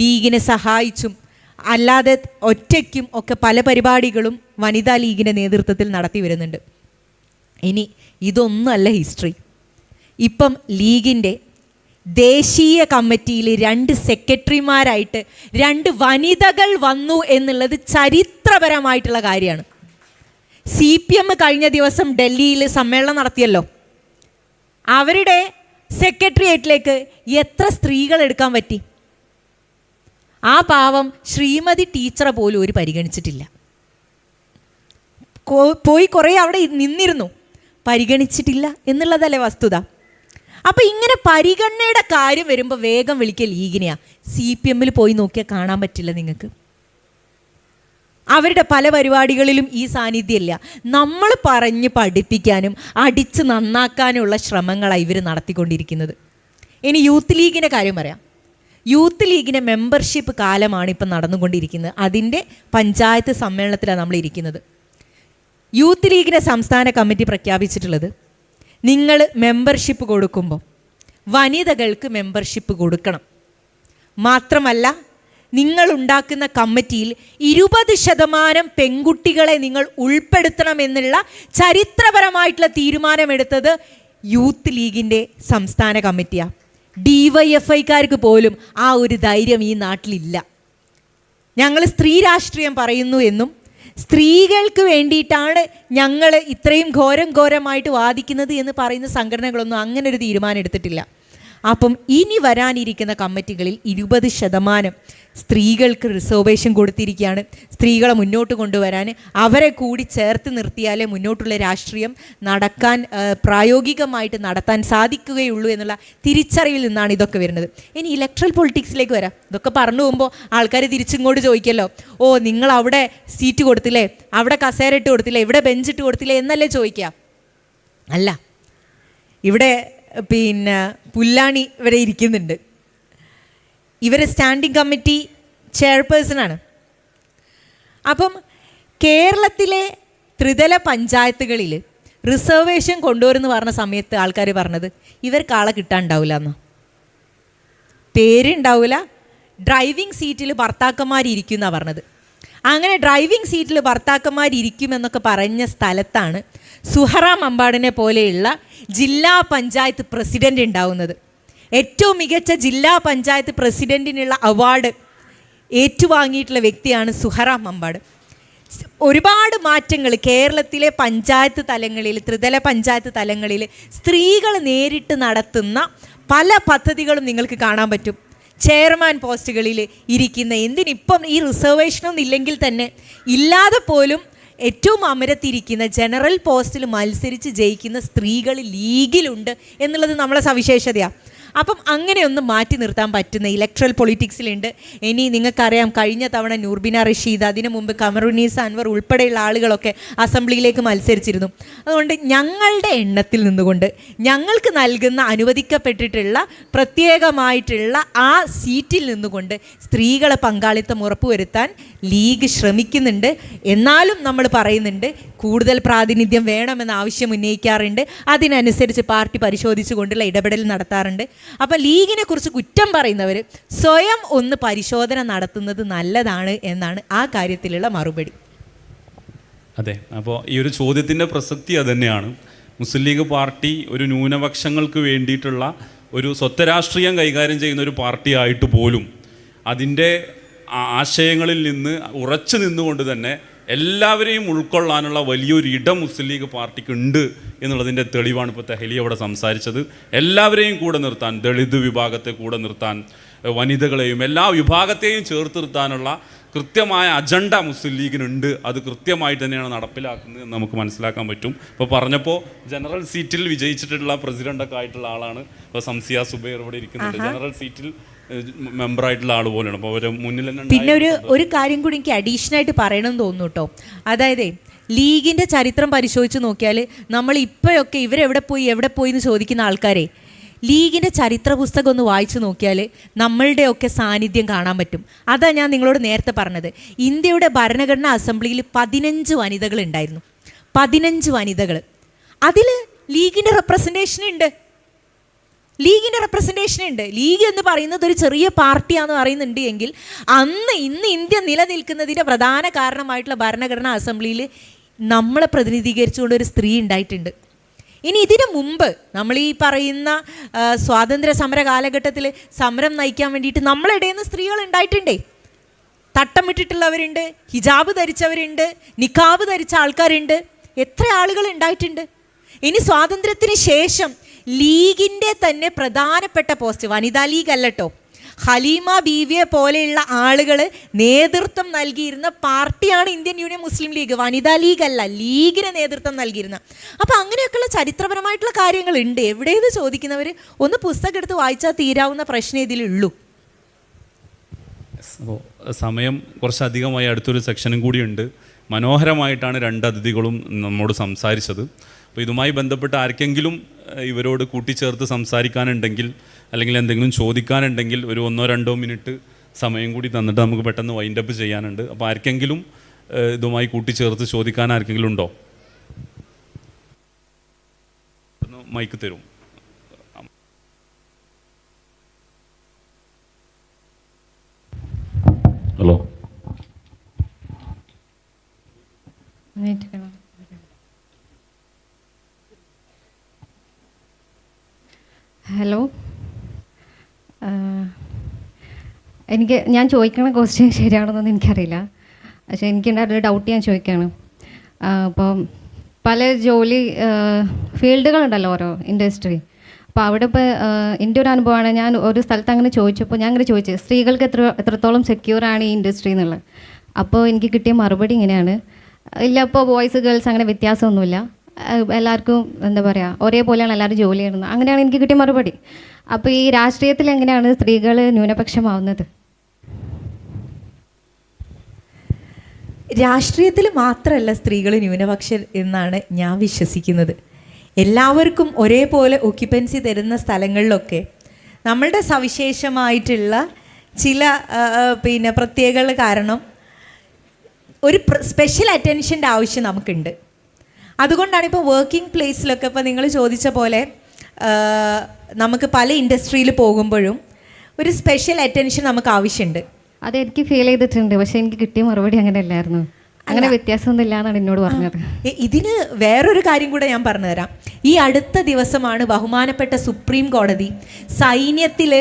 ലീഗിനെ സഹായിച്ചും അല്ലാതെ ഒറ്റയ്ക്കും ഒക്കെ പല പരിപാടികളും വനിതാ ലീഗിൻ്റെ നേതൃത്വത്തിൽ നടത്തി വരുന്നുണ്ട്. ഇനി ഇതൊന്നുമല്ല ഹിസ്റ്ററി. ഇപ്പം ലീഗിൻ്റെ ദേശീയ കമ്മിറ്റിയിൽ 2 സെക്രട്ടറിമാരായിട്ട് 2 വനിതകൾ വന്നു എന്നുള്ളത് ചരിത്രപരമായിട്ടുള്ള കാര്യമാണ്. CPM കഴിഞ്ഞ ദിവസം ഡൽഹിയിൽ സമ്മേളനം നടത്തിയല്ലോ. അവരുടെ സെക്രട്ടേറിയറ്റിലേക്ക് എത്ര സ്ത്രീകൾ എടുക്കാൻ പറ്റി? ആ പാവം ശ്രീമതി ടീച്ചറെ പോലും ഒരു പരിഗണിച്ചിട്ടില്ല. പോയി കുറേ അവിടെ നിന്നിരുന്നു, പരിഗണിച്ചിട്ടില്ല എന്നുള്ളതല്ലേ വസ്തുത. അപ്പം ഇങ്ങനെ പരിഗണനയുടെ കാര്യം വരുമ്പോൾ വേഗം വിളിക്കുക ലീഗിനെയാണ്. CPMൽ പോയി നോക്കിയാൽ കാണാൻ പറ്റില്ല നിങ്ങൾക്ക്. അവരുടെ പല പരിപാടികളിലും ഈ സാന്നിധ്യമില്ല. നമ്മൾ പറഞ്ഞ് പഠിപ്പിക്കാനും അടിച്ച് നന്നാക്കാനുമുള്ള ശ്രമങ്ങളാണ് ഇവർ നടത്തിക്കൊണ്ടിരിക്കുന്നത്. ഇനി യൂത്ത് ലീഗിൻ്റെ കാര്യം പറയാം. യൂത്ത് ലീഗിൻ്റെ മെമ്പർഷിപ്പ് കാലമാണ് ഇപ്പം നടന്നുകൊണ്ടിരിക്കുന്നത്. അതിൻ്റെ പഞ്ചായത്ത് സമ്മേളനത്തിലാണ് നമ്മൾ ഇരിക്കുന്നത്. യൂത്ത് ലീഗിൻ്റെ സംസ്ഥാന കമ്മിറ്റി പ്രഖ്യാപിച്ചിട്ടുള്ളത്, നിങ്ങൾ മെമ്പർഷിപ്പ് കൊടുക്കുമ്പോൾ വനിതകൾക്ക് മെമ്പർഷിപ്പ് കൊടുക്കണം. മാത്രമല്ല, നിങ്ങളുണ്ടാക്കുന്ന കമ്മിറ്റിയിൽ 20% പെൺകുട്ടികളെ നിങ്ങൾ ഉൾപ്പെടുത്തണമെന്നുള്ള ചരിത്രപരമായിട്ടുള്ള തീരുമാനമെടുത്തത് യൂത്ത് ലീഗിൻ്റെ സംസ്ഥാന കമ്മിറ്റിയാണ്. DYFIക്കാർക്ക് പോലും ആ ഒരു ധൈര്യം ഈ നാട്ടിലില്ല. ഞങ്ങൾ സ്ത്രീ രാഷ്ട്രീയം പറയുന്നു എന്നും സ്ത്രീകൾക്ക് വേണ്ടിയിട്ടാണ് ഞങ്ങൾ ഇത്രയും ഘോരമായിട്ട് വാദിക്കുന്നത് എന്ന് പറയുന്ന സംഘടനകളൊന്നും അങ്ങനെ ഒരു തീരുമാനം എടുത്തിട്ടില്ല. അപ്പം ഇനി വരാനിരിക്കുന്ന കമ്മിറ്റികളിൽ 20% സ്ത്രീകൾക്ക് റിസർവേഷൻ കൊടുത്തിരിക്കുകയാണ്. സ്ത്രീകളെ മുന്നോട്ട് കൊണ്ടുവരാൻ അവരെ കൂടി ചേർത്ത് നിർത്തിയാലേ മുന്നോട്ടുള്ള രാഷ്ട്രീയം നടക്കാൻ പ്രായോഗികമായിട്ട് നടത്താൻ സാധിക്കുകയുള്ളൂ എന്നുള്ള തിരിച്ചറിവിൽ നിന്നാണ് ഇതൊക്കെ വരുന്നത്. ഇനി ഇലക്ട്രൽ പൊളിറ്റിക്സിലേക്ക് വരാം. ഇതൊക്കെ പറഞ്ഞു പോകുമ്പോൾ ആൾക്കാർ തിരിച്ചിങ്ങോട്ട് ചോദിക്കല്ലോ, ഓ നിങ്ങൾ അവിടെ സീറ്റ് കൊടുത്തില്ലേ, അവിടെ കസേര ഇട്ട് കൊടുത്തില്ലേ, ഇവിടെ ബെഞ്ച് ഇട്ട് കൊടുത്തില്ലേ എന്നല്ലേ ചോദിക്കുക. അല്ല, ഇവിടെ പുല്ലാണി ഇവിടെ ഇരിക്കുന്നുണ്ട്. ഇവർ സ്റ്റാൻഡിംഗ് കമ്മിറ്റി ചെയർപേഴ്സണാണ്. അപ്പം കേരളത്തിലെ ത്രിതല പഞ്ചായത്തുകളിൽ റിസർവേഷൻ കൊണ്ടുവരുമെന്ന് പറഞ്ഞ സമയത്ത് ആൾക്കാർ പറഞ്ഞത് ഇവർക്ക് ആളെ കിട്ടാനുണ്ടാവില്ല എന്ന്. പേരുണ്ടാവില്ല, ഡ്രൈവിംഗ് സീറ്റിൽ ഭർത്താക്കന്മാരിയ്ക്കും എന്നാണ് പറഞ്ഞത്. അങ്ങനെ ഡ്രൈവിംഗ് സീറ്റിൽ ഭർത്താക്കന്മാരിയ്ക്കുമെന്നൊക്കെ പറഞ്ഞ സ്ഥലത്താണ് സുഹറ മമ്പാടിനെ പോലെയുള്ള ജില്ലാ പഞ്ചായത്ത് പ്രസിഡൻ്റ് ഉണ്ടാവുന്നത്. ഏറ്റവും മികച്ച ജില്ലാ പഞ്ചായത്ത് പ്രസിഡൻറ്റിനുള്ള അവാർഡ് ഏറ്റുവാങ്ങിയിട്ടുള്ള വ്യക്തിയാണ് സുഹറ മമ്പാട്. ഒരുപാട് മാറ്റങ്ങൾ കേരളത്തിലെ പഞ്ചായത്ത് തലങ്ങളിൽ, ത്രിതല പഞ്ചായത്ത് തലങ്ങളിൽ സ്ത്രീകൾ നേരിട്ട് നടത്തുന്ന പല പദ്ധതികളും നിങ്ങൾക്ക് കാണാൻ പറ്റും. ചെയർമാൻ പോസ്റ്റുകളിൽ ഇരിക്കുന്ന, എന്തിനിപ്പം ഈ റിസർവേഷനൊന്നും ഇല്ലെങ്കിൽ തന്നെ ഇല്ലാതെ പോലും ഏറ്റവും അമരത്തിരിക്കുന്ന ജനറൽ പോസ്റ്റിൽ മത്സരിച്ച് ജയിക്കുന്ന സ്ത്രീകൾ ലീഗിലുണ്ട് എന്നുള്ളത് നമ്മളെ സവിശേഷതയാണ്. അപ്പം അങ്ങനെയൊന്നും മാറ്റി നിർത്താൻ പറ്റുന്ന ഇലക്ട്രൽ പൊളിറ്റിക്സിലുണ്ട്. ഇനി നിങ്ങൾക്കറിയാം, കഴിഞ്ഞ തവണ നൂർബിന റഷീദ്, അതിനു മുമ്പ് കമറുന്നീസ അൻവർ ഉൾപ്പെടെയുള്ള ആളുകളൊക്കെ അസംബ്ലിയിലേക്ക് മത്സരിച്ചിരുന്നു. അതുകൊണ്ട് ഞങ്ങളുടെ എണ്ണത്തിൽ നിന്നുകൊണ്ട് ഞങ്ങൾക്ക് നൽകുന്ന അനുവദിക്കപ്പെട്ടിട്ടുള്ള പ്രത്യേകമായിട്ടുള്ള ആ സീറ്റിൽ നിന്നുകൊണ്ട് സ്ത്രീകളെ പങ്കാളിത്തം ഉറപ്പുവരുത്താൻ ലീഗ് ശ്രമിക്കുന്നുണ്ട്. എന്നാലും നമ്മൾ പറയുന്നുണ്ട് കൂടുതൽ പ്രാതിനിധ്യം വേണമെന്ന ആവശ്യം ഉന്നയിക്കാറുണ്ട്. അതിനനുസരിച്ച് പാർട്ടി പരിശോധിച്ചുകൊണ്ടുള്ള ഇടപെടൽ നടത്താറുണ്ട്. അപ്പോൾ ലീഗിനെ കുറിച്ച് കുറ്റം പറയുന്നവർ സ്വയം ഒന്ന് പരിശോധന നടത്തുന്നത് നല്ലതാണ് എന്നാണ് ആ കാര്യത്തിലുള്ള മറുപടി. അതെ, അപ്പോൾ ഈ ഒരു ചോദ്യത്തിൻ്റെ പ്രസക്തി അതുതന്നെയാണ്. മുസ്ലിം ലീഗ് പാർട്ടി ഒരു ന്യൂനപക്ഷങ്ങൾക്ക് വേണ്ടിയിട്ടുള്ള ഒരു സ്വത്വരാഷ്ട്രീയം കൈകാര്യം ചെയ്യുന്ന ഒരു പാർട്ടി ആയിട്ട് പോലും അതിൻ്റെ ആശയങ്ങളിൽ നിന്ന് ഉറച്ചു നിന്നുകൊണ്ട് തന്നെ എല്ലാവരെയും ഉൾക്കൊള്ളാനുള്ള വലിയൊരു ഇടം മുസ്ലിം ലീഗ് പാർട്ടിക്ക് ഉണ്ട് എന്നുള്ളതിൻ്റെ തെളിവാണ് ഇപ്പോൾ തെഹലിയ അവിടെ സംസാരിച്ചത്. എല്ലാവരെയും കൂടെ നിർത്താൻ, ദളിത് വിഭാഗത്തെ കൂടെ നിർത്താൻ, വനിതകളെയും എല്ലാ വിഭാഗത്തെയും ചേർത്ത് നിർത്താനുള്ള കൃത്യമായ അജണ്ട മുസ്ലിം ലീഗിനുണ്ട്. അത് കൃത്യമായിട്ട് തന്നെയാണ് നടപ്പിലാക്കുന്നത് എന്ന് നമുക്ക് മനസ്സിലാക്കാൻ പറ്റും. ഇപ്പോൾ പറഞ്ഞപ്പോൾ ജനറൽ സീറ്റിൽ വിജയിച്ചിട്ടുള്ള പ്രസിഡൻ്റൊക്കെ ആയിട്ടുള്ള ആളാണ് ഇപ്പോൾ സംസിയ സുബൈർ ഇവിടെ ഇരിക്കുന്നുണ്ട്. ജനറൽ സീറ്റിൽ മെമ്പറായിട്ടുള്ള ആൾ പോലെയാണ്. അപ്പോൾ അവർ മുന്നിൽ തന്നെ. പിന്നെ ഒരു കാര്യം കൂടി എനിക്ക് അഡീഷണലായിട്ട് പറയണമെന്ന് തോന്നുന്നു കേട്ടോ. അതായത് ലീഗിൻ്റെ ചരിത്രം പരിശോധിച്ച് നോക്കിയാൽ നമ്മൾ ഇപ്പോഴൊക്കെ ഇവരെവിടെ പോയി എന്ന് ചോദിക്കുന്ന ആൾക്കാരെ ലീഗിൻ്റെ ചരിത്ര പുസ്തകം ഒന്ന് വായിച്ചു നോക്കിയാൽ നമ്മളുടെയൊക്കെ സാന്നിധ്യം കാണാൻ പറ്റും. അതാ ഞാൻ നിങ്ങളോട് നേരത്തെ പറഞ്ഞത്. ഇന്ത്യയുടെ ഭരണഘടനാ അസംബ്ലിയിൽ 15 വനിതകൾ ഉണ്ടായിരുന്നു. 15 വനിതകൾ. അതിൽ ലീഗിൻ്റെ റെപ്രസെൻറ്റേഷൻ ഉണ്ട്. ലീഗ് എന്ന് പറയുന്നത് ഒരു ചെറിയ പാർട്ടിയാണെന്ന് പറയുന്നുണ്ട് എങ്കിൽ ഇന്ന് ഇന്ത്യ നിലനിൽക്കുന്നതിൻ്റെ പ്രധാന കാരണമായിട്ടുള്ള ഭരണഘടനാ അസംബ്ലിയിൽ നമ്മളെ പ്രതിനിധീകരിച്ചുകൊണ്ട് ഒരു സ്ത്രീ ഉണ്ടായിട്ടുണ്ട്. ഇനി ഇതിനു മുമ്പ് നമ്മൾ ഈ പറയുന്ന സ്വാതന്ത്ര്യ സമര കാലഘട്ടത്തിൽ സമരം നയിക്കാൻ വേണ്ടിയിട്ട് നമ്മളിടയിൽ നിന്ന് സ്ത്രീകൾ ഉണ്ടായിട്ടുണ്ടേ. തട്ടമിട്ടിട്ടുള്ളവരുണ്ട്, ഹിജാബ് ധരിച്ചവരുണ്ട്, നിക്കാബ് ധരിച്ച ആൾക്കാരുണ്ട്. എത്ര ആളുകൾ ഉണ്ടായിട്ടുണ്ട്. ഇനി സ്വാതന്ത്ര്യത്തിന് ശേഷം ലീഗിൻ്റെ തന്നെ പ്രധാനപ്പെട്ട പോസ്റ്റ്, വനിതാ ലീഗ് അല്ലട്ടോ, ഹലീമ ബീവിയെ പോലെയുള്ള ആളുകൾ നേതൃത്വം നൽകിയിരുന്ന പാർട്ടിയാണ് ഇന്ത്യൻ യൂണിയൻ മുസ്ലിം ലീഗ്. വനിതാ ലീഗ് അല്ല, ലീഗിന് നേതൃത്വം നൽകിയിരുന്ന. അപ്പോൾ അങ്ങനെയൊക്കെയുള്ള ചരിത്രപരമായിട്ടുള്ള കാര്യങ്ങളുണ്ട്. എവിടെയെന്ന് ചോദിക്കുന്നവർ ഒന്ന് പുസ്തകം എടുത്ത് വായിച്ചാൽ തീരാവുന്ന പ്രശ്നം ഇതിലുള്ളൂ. അപ്പോൾ സമയം കുറച്ചധികമായി അടുത്തൊരു സെക്ഷനും കൂടിയുണ്ട്. മനോഹരമായിട്ടാണ് 2 അതിഥികളും നമ്മോട് സംസാരിച്ചത്. അപ്പോൾ ഇതുമായി ബന്ധപ്പെട്ട് ആർക്കെങ്കിലും ഇവരോട് കൂട്ടിച്ചേർത്ത് സംസാരിക്കാനുണ്ടെങ്കിൽ അല്ലെങ്കിൽ എന്തെങ്കിലും ചോദിക്കാനുണ്ടെങ്കിൽ ഒരു 1-2 മിനിറ്റ് സമയം കൂടി തന്നിട്ട് നമുക്ക് പെട്ടെന്ന് വൈൻഡപ്പ് ചെയ്യാനുണ്ട്. അപ്പോൾ ആർക്കെങ്കിലും ഇതുമായി കൂട്ടിച്ചേർത്ത് ചോദിക്കാൻ ആർക്കെങ്കിലും ഉണ്ടോ? മൈക്ക് തരും. ഹലോ. ഹലോ, ഞാൻ ചോദിക്കുന്ന ക്വസ്റ്റ്യൻ ശരിയാണെന്നൊന്നും എനിക്കറിയില്ല. പക്ഷേ എനിക്കുണ്ടായിരുന്നൊരു ഡൗട്ട് ഞാൻ ചോദിക്കുകയാണ്. അപ്പം പല ജോലി ഫീൽഡുകളുണ്ടല്ലോ, ഓരോ ഇൻഡസ്ട്രി. അപ്പോൾ അവിടെ ഇപ്പോൾ എൻ്റെ ഒരു അനുഭവമാണ്. ഞാൻ ഒരു സ്ഥലത്ത് അങ്ങനെ ചോദിച്ചപ്പോൾ ഞാൻ അങ്ങനെ ചോദിച്ചത് സ്ത്രീകൾക്ക് എത്രത്തോളം സെക്യൂറാണ് ഈ ഇൻഡസ്ട്രി എന്നുള്ളത്. അപ്പോൾ എനിക്ക് കിട്ടിയ മറുപടി ഇങ്ങനെയാണ്, ഇല്ല ഇപ്പോൾ ബോയ്സ് ഗേൾസ് അങ്ങനെ വ്യത്യാസമൊന്നുമില്ല, എല്ലാവർക്കും എന്താ പറയുക ഒരേപോലെയാണ് എല്ലാവരും ജോലി ചെയ്യുന്നത്. അങ്ങനെയാണ് എനിക്ക് കിട്ടിയ മറുപടി. അപ്പോൾ ഈ രാഷ്ട്രീയത്തിൽ എങ്ങനെയാണ് സ്ത്രീകൾ ന്യൂനപക്ഷമാവുന്നത്? രാഷ്ട്രീയത്തിൽ മാത്രമല്ല സ്ത്രീകൾ ന്യൂനപക്ഷം എന്നാണ് ഞാൻ വിശ്വസിക്കുന്നത്. എല്ലാവർക്കും ഒരേപോലെ ഒക്യുപ്പൻസി തരുന്ന സ്ഥലങ്ങളിലൊക്കെ നമ്മളുടെ സവിശേഷമായിട്ടുള്ള ചില പ്രത്യേകതകൾ കാരണം ഒരു സ്പെഷ്യൽ അറ്റൻഷൻ്റെ ആവശ്യം നമുക്കുണ്ട്. അതുകൊണ്ടാണ് ഇപ്പോൾ വർക്കിംഗ് പ്ലേസിലൊക്കെ ഇപ്പോൾ നിങ്ങൾ ചോദിച്ച പോലെ നമുക്ക് പല ഇൻഡസ്ട്രിയിൽ പോകുമ്പോഴും ഒരു സ്പെഷ്യൽ അറ്റൻഷൻ നമുക്ക് ആവശ്യമുണ്ട്. അതെനിക്ക് ഫീൽ ചെയ്തിട്ടുണ്ട്. പക്ഷേ എനിക്ക് കിട്ടിയ മറുപടി അങ്ങനെ അല്ലായിരുന്നു. അങ്ങനെ വ്യത്യാസമൊന്നുമില്ല എന്നാണ് എന്നോട് പറഞ്ഞത്. ഇതിന് വേറൊരു കാര്യം കൂടെ ഞാൻ പറഞ്ഞുതരാം. ഈ അടുത്ത ദിവസമാണ് ബഹുമാനപ്പെട്ട സുപ്രീം കോടതി സൈന്യത്തിൽ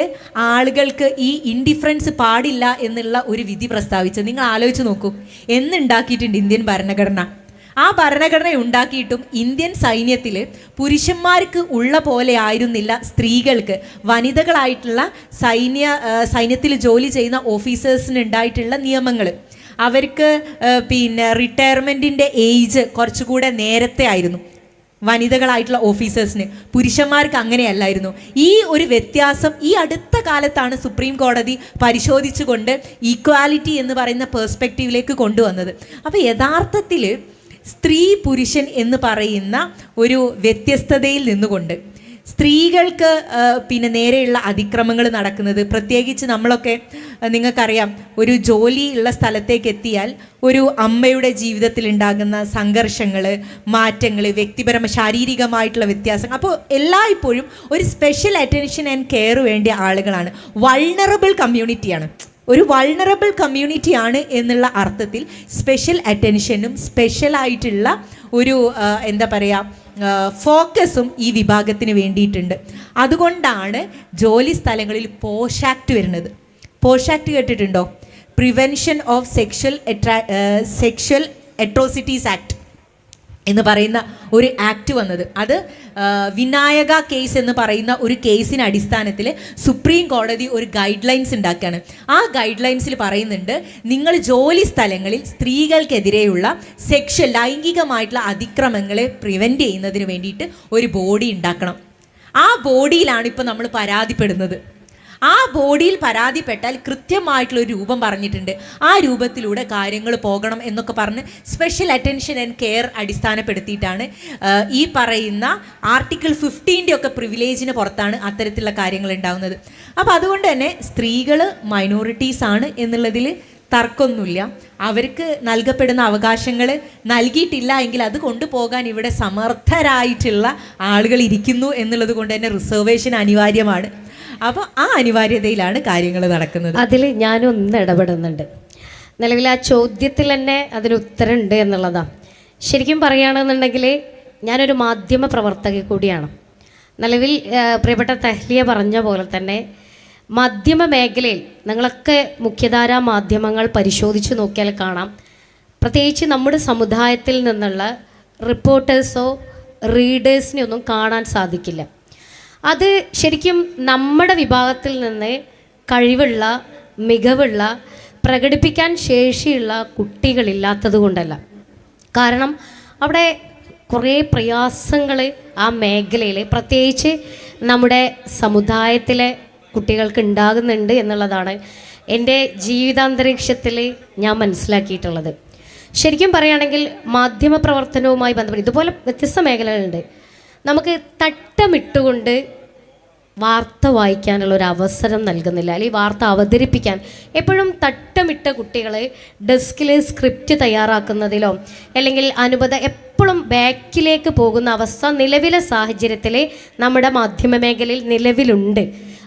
ആളുകൾക്ക് ഈ ഇൻഡിഫറൻസ് പാടില്ല എന്നുള്ള ഒരു വിധി പ്രസ്താവിച്ചത്. നിങ്ങൾ ആലോചിച്ച് നോക്കൂ, എന്നുണ്ടാക്കിയിട്ടുണ്ട് ഇന്ത്യൻ ഭരണഘടന. ആ ഭരണഘടന ഉണ്ടാക്കിയിട്ടും ഇന്ത്യൻ സൈന്യത്തിൽ പുരുഷന്മാർക്ക് ഉള്ള പോലെ ആയിരുന്നില്ല സ്ത്രീകൾക്ക്, വനിതകളായിട്ടുള്ള സൈന്യത്തിൽ ജോലി ചെയ്യുന്ന ഓഫീസേഴ്സിന് ഉണ്ടായിട്ടുള്ള നിയമങ്ങൾ. അവർക്ക് റിട്ടയർമെൻറ്റിൻ്റെ ഏജ് കുറച്ചുകൂടെ നേരത്തെ ആയിരുന്നു വനിതകളായിട്ടുള്ള ഓഫീസേഴ്സിന്, പുരുഷന്മാർക്ക് അങ്ങനെയല്ലായിരുന്നു. ഈ ഒരു വ്യത്യാസം ഈ അടുത്ത കാലത്താണ് സുപ്രീം കോടതി പരിശോധിച്ചുകൊണ്ട് ഈക്വാലിറ്റി എന്ന് പറയുന്ന പേഴ്സ്പെക്റ്റീവിലേക്ക് കൊണ്ടുവന്നത്. അപ്പോൾ യഥാർത്ഥത്തിൽ സ്ത്രീ പുരുഷൻ എന്ന് പറയുന്ന ഒരു വ്യത്യസ്തതയിൽ നിന്നുകൊണ്ട് സ്ത്രീകൾക്ക് നേരെയുള്ള അതിക്രമങ്ങൾ നടക്കുന്നത്, പ്രത്യേകിച്ച് നമ്മളൊക്കെ നിങ്ങൾക്കറിയാം, ഒരു ജോലിയുള്ള സ്ഥലത്തേക്ക് എത്തിയാൽ ഒരു അമ്മയുടെ ജീവിതത്തിൽ ഉണ്ടാകുന്ന സംഘർഷങ്ങൾ, മാറ്റങ്ങൾ, ശാരീരികമായിട്ടുള്ള വ്യത്യാസം. അപ്പോൾ എല്ലായ്പ്പോഴും ഒരു സ്പെഷ്യൽ അറ്റൻഷൻ ആൻഡ് കെയർ വേണ്ടിയ ആളുകളാണ്. വൾണറബിൾ കമ്മ്യൂണിറ്റിയാണ്, ഒരു വൾണറബിൾ കമ്മ്യൂണിറ്റിയാണ് എന്നുള്ള അർത്ഥത്തിൽ സ്പെഷ്യൽ അറ്റൻഷനും സ്പെഷ്യലായിട്ടുള്ള ഒരു ഫോക്കസും ഈ വിഭാഗത്തിന് വേണ്ടിയിട്ടുണ്ട്. അതുകൊണ്ടാണ് ജോലി സ്ഥലങ്ങളിൽ പോഷ് ആക്ട് വരുന്നത്. പോഷ് ആക്ട് കേട്ടിട്ടുണ്ടോ? Prevention of sexual atrocities act എന്ന് പറയുന്ന ഒരു ആക്ട് വന്നത്. അത് വിനായക കേസ് എന്ന് പറയുന്ന ഒരു കേസിന് അടിസ്ഥാനത്തിൽ സുപ്രീം കോടതി ഒരു ഗൈഡ് ലൈൻസ് ഉണ്ടാക്കുകയാണ്. ആ ഗൈഡ് ലൈൻസിൽ പറയുന്നുണ്ട്, നിങ്ങൾ ജോലി സ്ഥലങ്ങളിൽ സ്ത്രീകൾക്കെതിരെയുള്ള ലൈംഗികമായിട്ടുള്ള അതിക്രമങ്ങളെ പ്രിവെൻറ്റ് ചെയ്യുന്നതിന് വേണ്ടിയിട്ട് ഒരു ബോഡി ഉണ്ടാക്കണം. ആ ബോഡിയിലാണ് ഇപ്പോൾ നമ്മൾ പരാതിപ്പെടുന്നത്. ആ ബോഡിയിൽ പരാതിപ്പെട്ടാൽ കൃത്യമായിട്ടുള്ളൊരു രൂപം പറഞ്ഞിട്ടുണ്ട്. ആ രൂപത്തിലൂടെ കാര്യങ്ങൾ പോകണം എന്നൊക്കെ പറഞ്ഞ് സ്പെഷ്യൽ അറ്റൻഷൻ ആൻഡ് കെയർ അടിസ്ഥാനപ്പെടുത്തിയിട്ടാണ് ഈ പറയുന്ന ആർട്ടിക്കിൾ 15 ഒക്കെ പ്രിവിലേജിന് പുറത്താണ് അത്തരത്തിലുള്ള കാര്യങ്ങൾ ഉണ്ടാകുന്നത്. അപ്പോൾ അതുകൊണ്ട് തന്നെ സ്ത്രീകൾ മൈനോറിറ്റീസ് ആണ് എന്നുള്ളതിൽ തർക്കമൊന്നുമില്ല. അവർക്ക് നൽകപ്പെടുന്ന അവകാശങ്ങൾ നൽകിയിട്ടില്ല എങ്കിൽ അത് കൊണ്ടുപോകാൻ ഇവിടെ സമർത്ഥരായിട്ടുള്ള ആളുകൾ ഇരിക്കുന്നു എന്നുള്ളത് കൊണ്ട് തന്നെ റിസർവേഷൻ അനിവാര്യമാണ്. അപ്പോൾ ആ അനിവാര്യതയിലാണ് കാര്യങ്ങൾ നടക്കുന്നത്. അതിൽ ഞാനൊന്ന് ഇടപെടുന്നുണ്ട്. നിലവിൽ ആ ചോദ്യത്തിൽ തന്നെ അതിന് ഉത്തരമുണ്ട് എന്നുള്ളതാണ്. ശരിക്കും പറയുകയാണെന്നുണ്ടെങ്കിൽ ഞാനൊരു മാധ്യമ പ്രവർത്തക കൂടിയാണ്. നിലവിൽ പ്രിയപ്പെട്ട തെഹ്ലിയ പറഞ്ഞ പോലെ തന്നെ മാധ്യമ മേഖലയിൽ നിങ്ങളൊക്കെ മുഖ്യധാരാ മാധ്യമങ്ങൾ പരിശോധിച്ച് നോക്കിയാൽ കാണാം, പ്രത്യേകിച്ച് നമ്മുടെ സമുദായത്തിൽ നിന്നുള്ള റിപ്പോർട്ടേഴ്സോ റീഡേഴ്സിനെ ഒന്നും കാണാൻ സാധിക്കില്ല. അത് ശരിക്കും നമ്മുടെ വിഭാഗത്തിൽ നിന്ന് കഴിവുള്ള, മികവുള്ള, പ്രകടിപ്പിക്കാൻ ശേഷിയുള്ള കുട്ടികളില്ലാത്തത് കൊണ്ടല്ല. കാരണം അവിടെ കുറേ പ്രയാസങ്ങൾ ആ മേഖലയിൽ, പ്രത്യേകിച്ച് നമ്മുടെ സമുദായത്തിലെ കുട്ടികൾക്ക് ഉണ്ടാകുന്നുണ്ട് എന്നുള്ളതാണ് എൻ്റെ ജീവിതാന്തരീക്ഷത്തിൽ ഞാൻ മനസ്സിലാക്കിയിട്ടുള്ളത്. ശരിക്കും പറയുകയാണെങ്കിൽ മാധ്യമപ്രവർത്തനവുമായി ബന്ധപ്പെട്ട് ഇതുപോലെ വ്യത്യസ്ത മേഖലകളുണ്ട്. നമുക്ക് തട്ടമിട്ടുകൊണ്ട് വാർത്ത വായിക്കാനുള്ള ഒരു അവസരം നൽകുന്നില്ല, അല്ലെങ്കിൽ വാർത്ത അവതരിപ്പിക്കാൻ എപ്പോഴും തട്ടമിട്ട കുട്ടികളെ ഡെസ്കിൽ സ്ക്രിപ്റ്റ് തയ്യാറാക്കുന്നതിലോ അല്ലെങ്കിൽ എപ്പോഴും ബാക്കിലേക്ക് പോകുന്ന അവസ്ഥ നിലവിലെ സാഹചര്യത്തിൽ നമ്മുടെ മാധ്യമ മേഖലയിൽ നിലവിലുണ്ട്.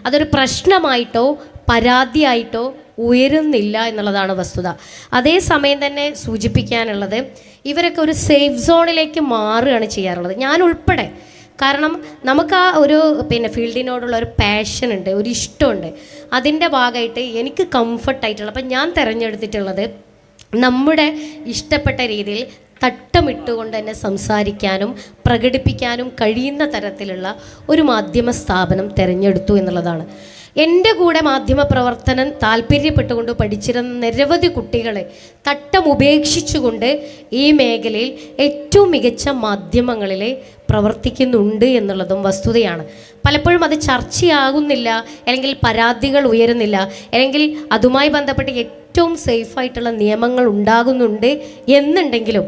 അതൊരു പ്രശ്നമായിട്ടോ പരാതിയായിട്ടോ ഉയരുന്നില്ല എന്നുള്ളതാണ് വസ്തുത. അതേസമയം തന്നെ സൂചിപ്പിക്കാനുള്ളത്, ഇവരൊക്കെ ഒരു സേഫ് സോണിലേക്ക് മാറുകയാണ് ചെയ്യാറുള്ളത്, ഞാൻ ഉൾപ്പെടെ. കാരണം നമുക്ക് ആ ഒരു ഫീൽഡിനോടുള്ള ഒരു പാഷൻ ഉണ്ട്, ഒരു ഇഷ്ടമുണ്ട്. അതിൻ്റെ ഭാഗമായിട്ട് എനിക്ക് കംഫർട്ടായിട്ടുള്ള, അപ്പം ഞാൻ തിരഞ്ഞെടുത്തിട്ടുള്ളത് നമ്മുടെ ഇഷ്ടപ്പെട്ട രീതിയിൽ തട്ടമിട്ടുകൊണ്ട് തന്നെ സംസാരിക്കാനും പ്രകടിപ്പിക്കാനും കഴിയുന്ന തരത്തിലുള്ള ഒരു മാധ്യമ സ്ഥാപനം തിരഞ്ഞെടുത്തു എന്നുള്ളതാണ്. എൻ്റെ കൂടെ മാധ്യമപ്രവർത്തനം താല്പര്യപ്പെട്ടുകൊണ്ട് പഠിച്ചിരുന്ന നിരവധി കുട്ടികളെ തട്ടമുപേക്ഷിച്ചുകൊണ്ട് ഈ മേഖലയിൽ ഏറ്റവും മികച്ച മാധ്യമങ്ങളിൽ പ്രവർത്തിക്കുന്നുണ്ട് എന്നുള്ളതും വസ്തുതയാണ്. പലപ്പോഴും അത് ചർച്ചയാകുന്നില്ല, അല്ലെങ്കിൽ പരാതികൾ ഉയരുന്നില്ല, അല്ലെങ്കിൽ അതുമായി ബന്ധപ്പെട്ട് ഏറ്റവും സേഫായിട്ടുള്ള നിയമങ്ങൾ ഉണ്ടാകുന്നുണ്ട് എന്നുണ്ടെങ്കിലും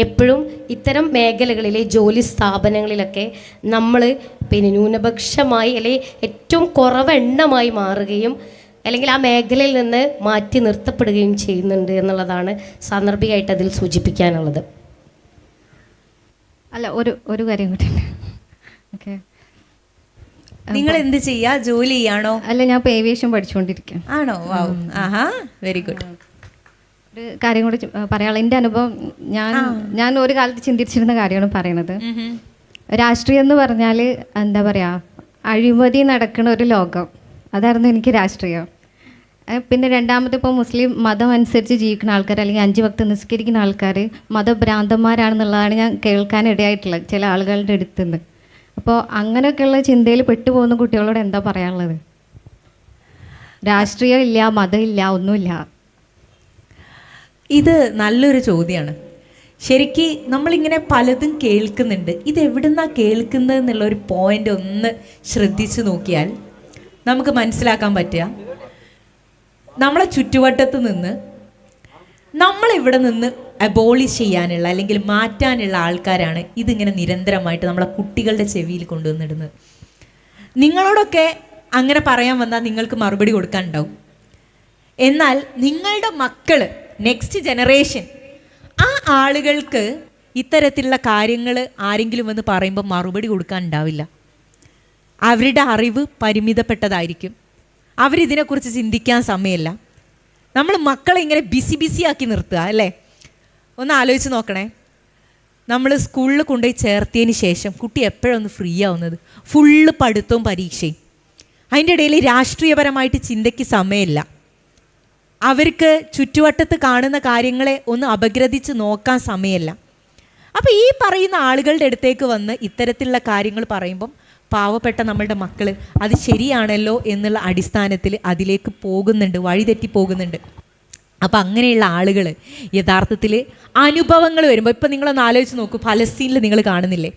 എപ്പോഴും ഇത്തരം മേഖലകളിലെ ജോലി സ്ഥാപനങ്ങളിലൊക്കെ നമ്മൾ ന്യൂനപക്ഷമായി അല്ലെങ്കിൽ ഏറ്റവും കുറവ് എണ്ണമായി മാറുകയും അല്ലെങ്കിൽ ആ മേഖലയിൽ നിന്ന് മാറ്റി നിർത്തപ്പെടുകയും ചെയ്യുന്നുണ്ട് എന്നുള്ളതാണ് സാന്ദർഭികമായിട്ട് അതിൽ സൂചിപ്പിക്കാനുള്ളത്. അല്ല, ഒരു കാര്യം കൂടി. ഓക്കെ, നിങ്ങൾ എന്ത് ചെയ്യാ? ജോലി ചെയ്യാണോ? അല്ല, ഞാൻ ഇപ്പോൾ ഏവിയേഷൻ പഠിച്ചുകൊണ്ടിരിക്കുക. ആണോ? വാവ്, ആഹാ, വെരി ഗുഡ്. ഒരു കാര്യം കൂടി പറയാനുള്ള എൻ്റെ അനുഭവം, ഞാൻ ഒരു കാലത്ത് ചിന്തിച്ചിരുന്ന കാര്യമാണ് പറയണത്. രാഷ്ട്രീയം എന്ന് പറഞ്ഞാൽ എന്താ പറയുക, അഴിമതി നടക്കുന്ന ഒരു ലോകം, അതായിരുന്നു എനിക്ക് രാഷ്ട്രീയം. പിന്നെ രണ്ടാമത്, ഇപ്പോൾ മുസ്ലിം മതം അനുസരിച്ച് ജീവിക്കുന്ന ആൾക്കാർ അല്ലെങ്കിൽ 5 വക്ത് നിസ്കരിക്കുന്ന ആൾക്കാർ മതഭ്രാന്തന്മാരാണെന്നുള്ളതാണ് ഞാൻ കേൾക്കാനിടയായിട്ടുള്ളത് ചില ആളുകളുടെ അടുത്തുനിന്ന്. അപ്പോൾ അങ്ങനെയൊക്കെയുള്ള ചിന്തയിൽ പെട്ടുപോകുന്ന കുട്ടികളോട് എന്താ പറയാനുള്ളത്? രാഷ്ട്രീയം ഇല്ല, മതമില്ല, ഒന്നുമില്ല. ഇത് നല്ലൊരു ചോദ്യമാണ്. ശരിക്ക് നമ്മളിങ്ങനെ പലതും കേൾക്കുന്നുണ്ട്. ഇതെവിടുന്നാ കേൾക്കുന്നത് എന്നുള്ള ഒരു പോയിന്റ് ഒന്ന് ശ്രദ്ധിച്ചു നോക്കിയാൽ നമുക്ക് മനസ്സിലാക്കാൻ പറ്റുക, നമ്മളെ ചുറ്റുവട്ടത്ത് നിന്ന് നമ്മളിവിടെ നിന്ന് അബോളിഷ് ചെയ്യാനുള്ള അല്ലെങ്കിൽ മാറ്റാനുള്ള ആൾക്കാരാണ് ഇതിങ്ങനെ നിരന്തരമായിട്ട് നമ്മളെ കുട്ടികളുടെ ചെവിയിൽ കൊണ്ടുവന്നിടുന്നത്. നിങ്ങളോടൊക്കെ അങ്ങനെ പറയാൻ വന്നാൽ നിങ്ങൾക്ക് മറുപടി കൊടുക്കാനുണ്ടാവും. എന്നാൽ നിങ്ങളുടെ മക്കൾ, നെക്സ്റ്റ് ജനറേഷൻ, ആ ആളുകൾക്ക് ഇത്തരത്തിലുള്ള കാര്യങ്ങൾ ആരെങ്കിലും വന്ന് പറയുമ്പോൾ മറുപടി കൊടുക്കാനുണ്ടാവില്ല. അവരുടെ അറിവ് പരിമിതപ്പെട്ടതായിരിക്കും. അവരിതിനെക്കുറിച്ച് ചിന്തിക്കാൻ സമയമില്ല. നമ്മൾ മക്കളെ ഇങ്ങനെ ബിസി ആക്കി നിർത്തുക അല്ലേ? ഒന്ന് ആലോചിച്ച് നോക്കണേ. നമ്മൾ സ്കൂളിൽ കൊണ്ടുപോയി ചേർത്തതിന് ശേഷം കുട്ടി എപ്പോഴൊന്ന് ഫ്രീ ആവുന്നത്? ഫുള്ള് പഠിത്തവും പരീക്ഷയും. അതിൻ്റെ ഇടയിൽ രാഷ്ട്രീയപരമായിട്ട് ചിന്തയ്ക്ക് സമയമില്ല. അവർക്ക് ചുറ്റുവട്ടത്ത് കാണുന്ന കാര്യങ്ങളെ ഒന്ന് അപഗ്രഥിച്ച് നോക്കാൻ സമയമില്ല. അപ്പോൾ ഈ പറയുന്ന ആളുകളുടെ അടുത്തേക്ക് വന്ന് ഇത്തരത്തിലുള്ള കാര്യങ്ങൾ പറയുമ്പം പാവപ്പെട്ട നമ്മളുടെ മക്കൾ അത് ശരിയാണല്ലോ എന്നുള്ള അടിസ്ഥാനത്തിൽ അതിലേക്ക് പോകുന്നുണ്ട്, വഴിതെറ്റി പോകുന്നുണ്ട്. അപ്പം അങ്ങനെയുള്ള ആളുകൾ യഥാർത്ഥത്തിൽ അനുഭവങ്ങൾ വരുമ്പോൾ, ഇപ്പം നിങ്ങളൊന്ന് ആലോചിച്ച് നോക്കൂ, ഫലസ്തീനിൽ നിങ്ങൾ കാണുന്നില്ലേ?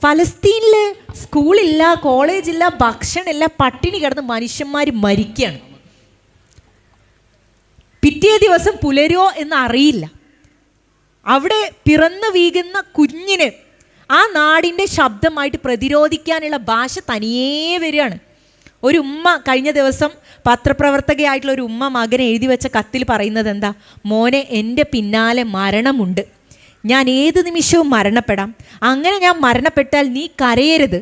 ഫലസ്തീനിൽ സ്കൂളില്ല, കോളേജില്ല, ഭക്ഷണമില്ല, പട്ടിണി കിടന്ന് മനുഷ്യന്മാർ മരിക്കുകയാണ്. പിറ്റേ ദിവസം പുലരുമോ എന്ന് അറിയില്ല. അവിടെ പിറന്നു വീകുന്ന കുഞ്ഞിന് ആ നാടിൻ്റെ ശബ്ദമായിട്ട് പ്രതിരോധിക്കാനുള്ള ഭാഷ തനിയേ വരികയാണ്. ഒരു ഉമ്മ കഴിഞ്ഞ ദിവസം പത്രപ്രവർത്തകയായിട്ടുള്ള ഒരു ഉമ്മ മകനെ എഴുതി വെച്ച കത്തിൽ പറയുന്നത് എന്താ? മോനെ, എൻ്റെ പിന്നാലെ മരണമുണ്ട്, ഞാൻ ഏത് നിമിഷവും മരണപ്പെടാം. അങ്ങനെ ഞാൻ മരണപ്പെട്ടാൽ നീ കരയരുത്,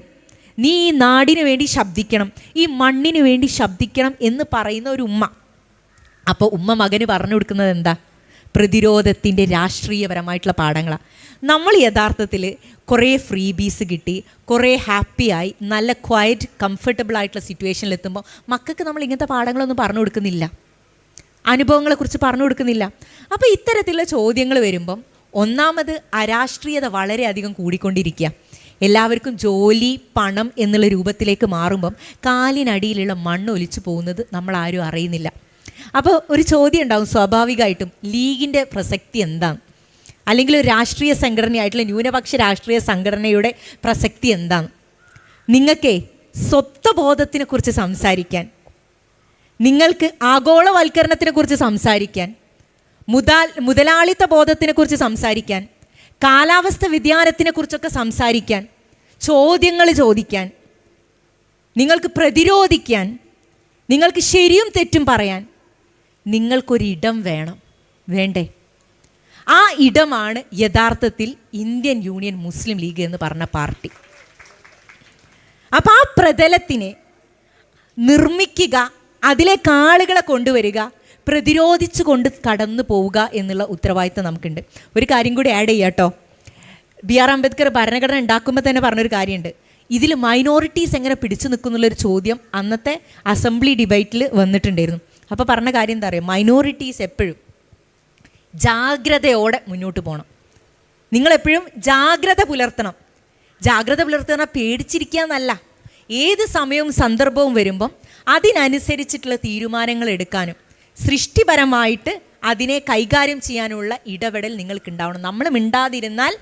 നീ ഈ നാടിന് വേണ്ടി ശബ്ദിക്കണം, ഈ മണ്ണിന് വേണ്ടി ശബ്ദിക്കണം എന്ന് പറയുന്ന ഒരു ഉമ്മ. അപ്പോൾ ഉമ്മ മകന് പറഞ്ഞു കൊടുക്കുന്നത് എന്താ? പ്രതിരോധത്തിൻ്റെ രാഷ്ട്രീയപരമായിട്ടുള്ള പാഠങ്ങളാണ്. നമ്മൾ യഥാർത്ഥത്തിൽ കുറേ ഫ്രീ ബീസ് കിട്ടി, കുറേ ഹാപ്പിയായി, നല്ല ക്വയറ്റ് കംഫർട്ടബിൾ ആയിട്ടുള്ള സിറ്റുവേഷനിൽ എത്തുമ്പോൾ മക്കൾക്ക് നമ്മൾ ഇങ്ങനത്തെ പാഠങ്ങളൊന്നും പറഞ്ഞു കൊടുക്കുന്നില്ല, അനുഭവങ്ങളെക്കുറിച്ച് പറഞ്ഞു കൊടുക്കുന്നില്ല. അപ്പോൾ ഇത്തരത്തിലുള്ള ചോദ്യങ്ങൾ വരുമ്പം ഒന്നാമത് അരാഷ്ട്രീയത വളരെയധികം കൂടിക്കൊണ്ടിരിക്കുക. എല്ലാവർക്കും ജോലി, പണം എന്നുള്ള രൂപത്തിലേക്ക് മാറുമ്പം കാലിനടിയിലുള്ള മണ്ണ് ഒലിച്ചു പോകുന്നത് നമ്മളാരും അറിയുന്നില്ല. അപ്പോൾ ഒരു ചോദ്യം ഉണ്ടാവും സ്വാഭാവികമായിട്ടും, ലീഗിൻ്റെ പ്രസക്തി എന്താണ്? അല്ലെങ്കിൽ ഒരു രാഷ്ട്രീയ സംഘടനയായിട്ടുള്ള ന്യൂനപക്ഷ രാഷ്ട്രീയ സംഘടനയുടെ പ്രസക്തി എന്താണ്? നിങ്ങൾക്ക് സ്വത്വബോധത്തിനെ കുറിച്ച് സംസാരിക്കാൻ, നിങ്ങൾക്ക് ആഗോളവൽക്കരണത്തിനെ കുറിച്ച് സംസാരിക്കാൻ, മുതലാളിത്ത ബോധത്തിനെ കുറിച്ച് സംസാരിക്കാൻ, കാലാവസ്ഥ വ്യതിയാനത്തിനെ കുറിച്ചൊക്കെ സംസാരിക്കാൻ, ചോദ്യങ്ങൾ ചോദിക്കാൻ, നിങ്ങൾക്ക് പ്രതിരോധിക്കാൻ, നിങ്ങൾക്ക് ശരിയും തെറ്റും പറയാൻ നിങ്ങൾക്കൊരിടം വേണം, വേണ്ടേ? ആ ഇടമാണ് യഥാർത്ഥത്തിൽ ഇന്ത്യൻ യൂണിയൻ മുസ്ലിം ലീഗ് എന്ന് പറഞ്ഞ പാർട്ടി. അപ്പോൾ ആ പ്രതലത്തിനെ നിർമ്മിക്കുക, അതിലേക്ക് ആളുകളെ കൊണ്ടുവരിക, പ്രതിരോധിച്ചു കൊണ്ട് കടന്നു പോവുക എന്നുള്ള ഉത്തരവാദിത്തം നമുക്കുണ്ട്. ഒരു കാര്യം കൂടി ആഡ് ചെയ്യാം കേട്ടോ. BR അംബേദ്കർ ഭരണഘടന ഉണ്ടാക്കുമ്പോൾ തന്നെ പറഞ്ഞൊരു കാര്യമുണ്ട്. ഇതിൽ മൈനോറിറ്റീസ് എങ്ങനെ പിടിച്ചു നിൽക്കുന്നുള്ളൊരു ചോദ്യം അന്നത്തെ അസംബ്ലി ഡിബേറ്റിൽ വന്നിട്ടുണ്ടായിരുന്നു. അപ്പോൾ പറഞ്ഞ കാര്യം എന്താ പറയുക? മൈനോറിറ്റീസ് എപ്പോഴും ജാഗ്രതയോടെ മുന്നോട്ട് പോകണം. നിങ്ങളെപ്പോഴും ജാഗ്രത പുലർത്തണം. ജാഗ്രത പുലർത്തുന്ന പേടിച്ചിരിക്കുക എന്നല്ല, ഏത് സമയവും സന്ദർഭവും വരുമ്പം അതിനനുസരിച്ചിട്ടുള്ള തീരുമാനങ്ങൾ എടുക്കാനും സൃഷ്ടിപരമായിട്ട് അതിനെ കൈകാര്യം ചെയ്യാനുള്ള ഇടപെടൽ നിങ്ങൾക്കുണ്ടാവണം. നമ്മൾ മിണ്ടാതിരുന്നാൽ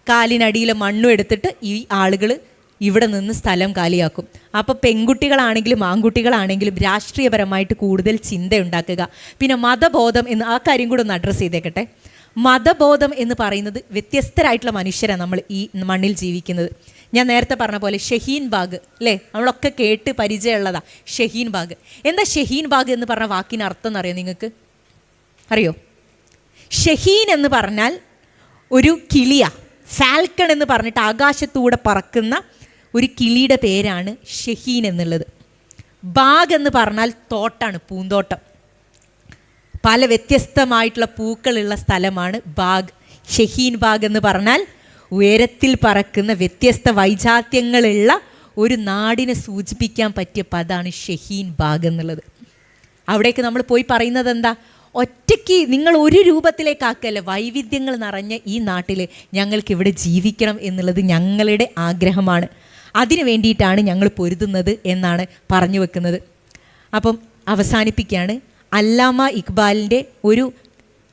കാലിനടിയിലെ മണ്ണും എടുത്തിട്ട് ഈ ആളുകൾ ഇവിടെ നിന്ന് സ്ഥലം കാലിയാക്കും. അപ്പോൾ പെൺകുട്ടികളാണെങ്കിലും ആൺകുട്ടികളാണെങ്കിലും രാഷ്ട്രീയപരമായിട്ട് കൂടുതൽ ചിന്തയുണ്ടാക്കുക. പിന്നെ മതബോധം എന്ന് ആ കാര്യം കൂടെ ഒന്ന് അഡ്രസ്സ് ചെയ്തേക്കട്ടെ. മതബോധം എന്ന് പറയുന്നത് വ്യത്യസ്തരായിട്ടുള്ള മനുഷ്യരാണ് നമ്മൾ ഈ മണ്ണിൽ ജീവിക്കുന്നത്. ഞാൻ നേരത്തെ പറഞ്ഞ പോലെ ഷഹീൻ ബാഗ് അല്ലേ, നമ്മളൊക്കെ കേട്ട് പരിചയമുള്ളതാണ് ഷഹീൻ ബാഗ്. എന്താ ഷഹീൻ ബാഗ് എന്ന് പറഞ്ഞ വാക്കിന് അർത്ഥം എന്നറിയോ നിങ്ങൾക്ക്? അറിയോ? ഷഹീൻ എന്ന് പറഞ്ഞാൽ ഒരു കിളിയ, ഫാൽക്കൺ എന്ന് പറഞ്ഞിട്ട് ആകാശത്തൂടെ പറക്കുന്ന ഒരു കിളിയുടെ പേരാണ് ഷഹീൻ എന്നുള്ളത്. ബാഗ് എന്ന് പറഞ്ഞാൽ തോട്ടാണ്, പൂന്തോട്ടം. പല വ്യത്യസ്തമായിട്ടുള്ള പൂക്കളുള്ള സ്ഥലമാണ് ബാഗ്. ഷഹീൻ ബാഗ് എന്ന് പറഞ്ഞാൽ ഉയരത്തിൽ പറക്കുന്ന വ്യത്യസ്ത വൈജാത്യങ്ങളുള്ള ഒരു നാടിനെ സൂചിപ്പിക്കാൻ പറ്റിയ പദമാണ് ഷഹീൻ ബാഗ് എന്നുള്ളത്. അവിടേക്ക് നമ്മൾ പോയി പറയുന്നത് എന്താ? ഒറ്റയ്ക്ക് നിങ്ങൾ ഒരു രൂപത്തിലേക്കാക്കല്ല, വൈവിധ്യങ്ങൾ നിറഞ്ഞ ഈ നാട്ടിൽ ഞങ്ങൾക്കിവിടെ ജീവിക്കണം എന്നുള്ളത് ഞങ്ങളുടെ ആഗ്രഹമാണ്. അതിനു വേണ്ടിയിട്ടാണ് ഞങ്ങൾ പൊരുതുന്നത് എന്നാണ് പറഞ്ഞു വെക്കുന്നത്. അപ്പം അവസാനിപ്പിക്കുകയാണ്. അല്ലാമ ഇക്ബാലിൻ്റെ ഒരു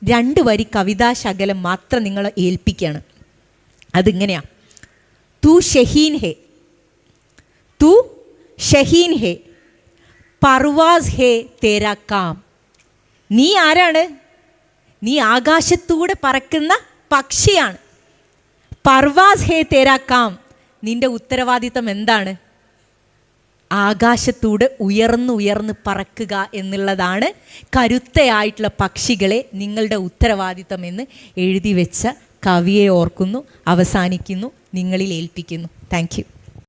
2 വരി കവിതാശകലം മാത്രം നിങ്ങളെ ഏൽപ്പിക്കുകയാണ്. അതിങ്ങനെയാണ്: തൂ ഷഹീൻ ഹേ, തൂ ഷഹീൻ ഹേ, പർവാസ് ഹേ തേരാ കാം. നീ ആരാണ്? നീ ആകാശത്തൂടെ പറക്കുന്ന പക്ഷിയാണ്. പർവാസ് ഹേ തേരാ കാം, നിന്റെ ഉത്തരവാദിത്തം എന്താണ്? ആകാശത്തൂടെ ഉയർന്ന് പറക്കുക എന്നുള്ളതാണ് കരുത്തയായിട്ടുള്ള പക്ഷികളെ നിങ്ങളുടെ ഉത്തരവാദിത്തം എന്ന് എഴുതി വെച്ച കവിയെ ഓർക്കുന്നു, അവസാനിക്കുന്നു, നിങ്ങളിൽ ഏൽപ്പിക്കുന്നു. Thank you.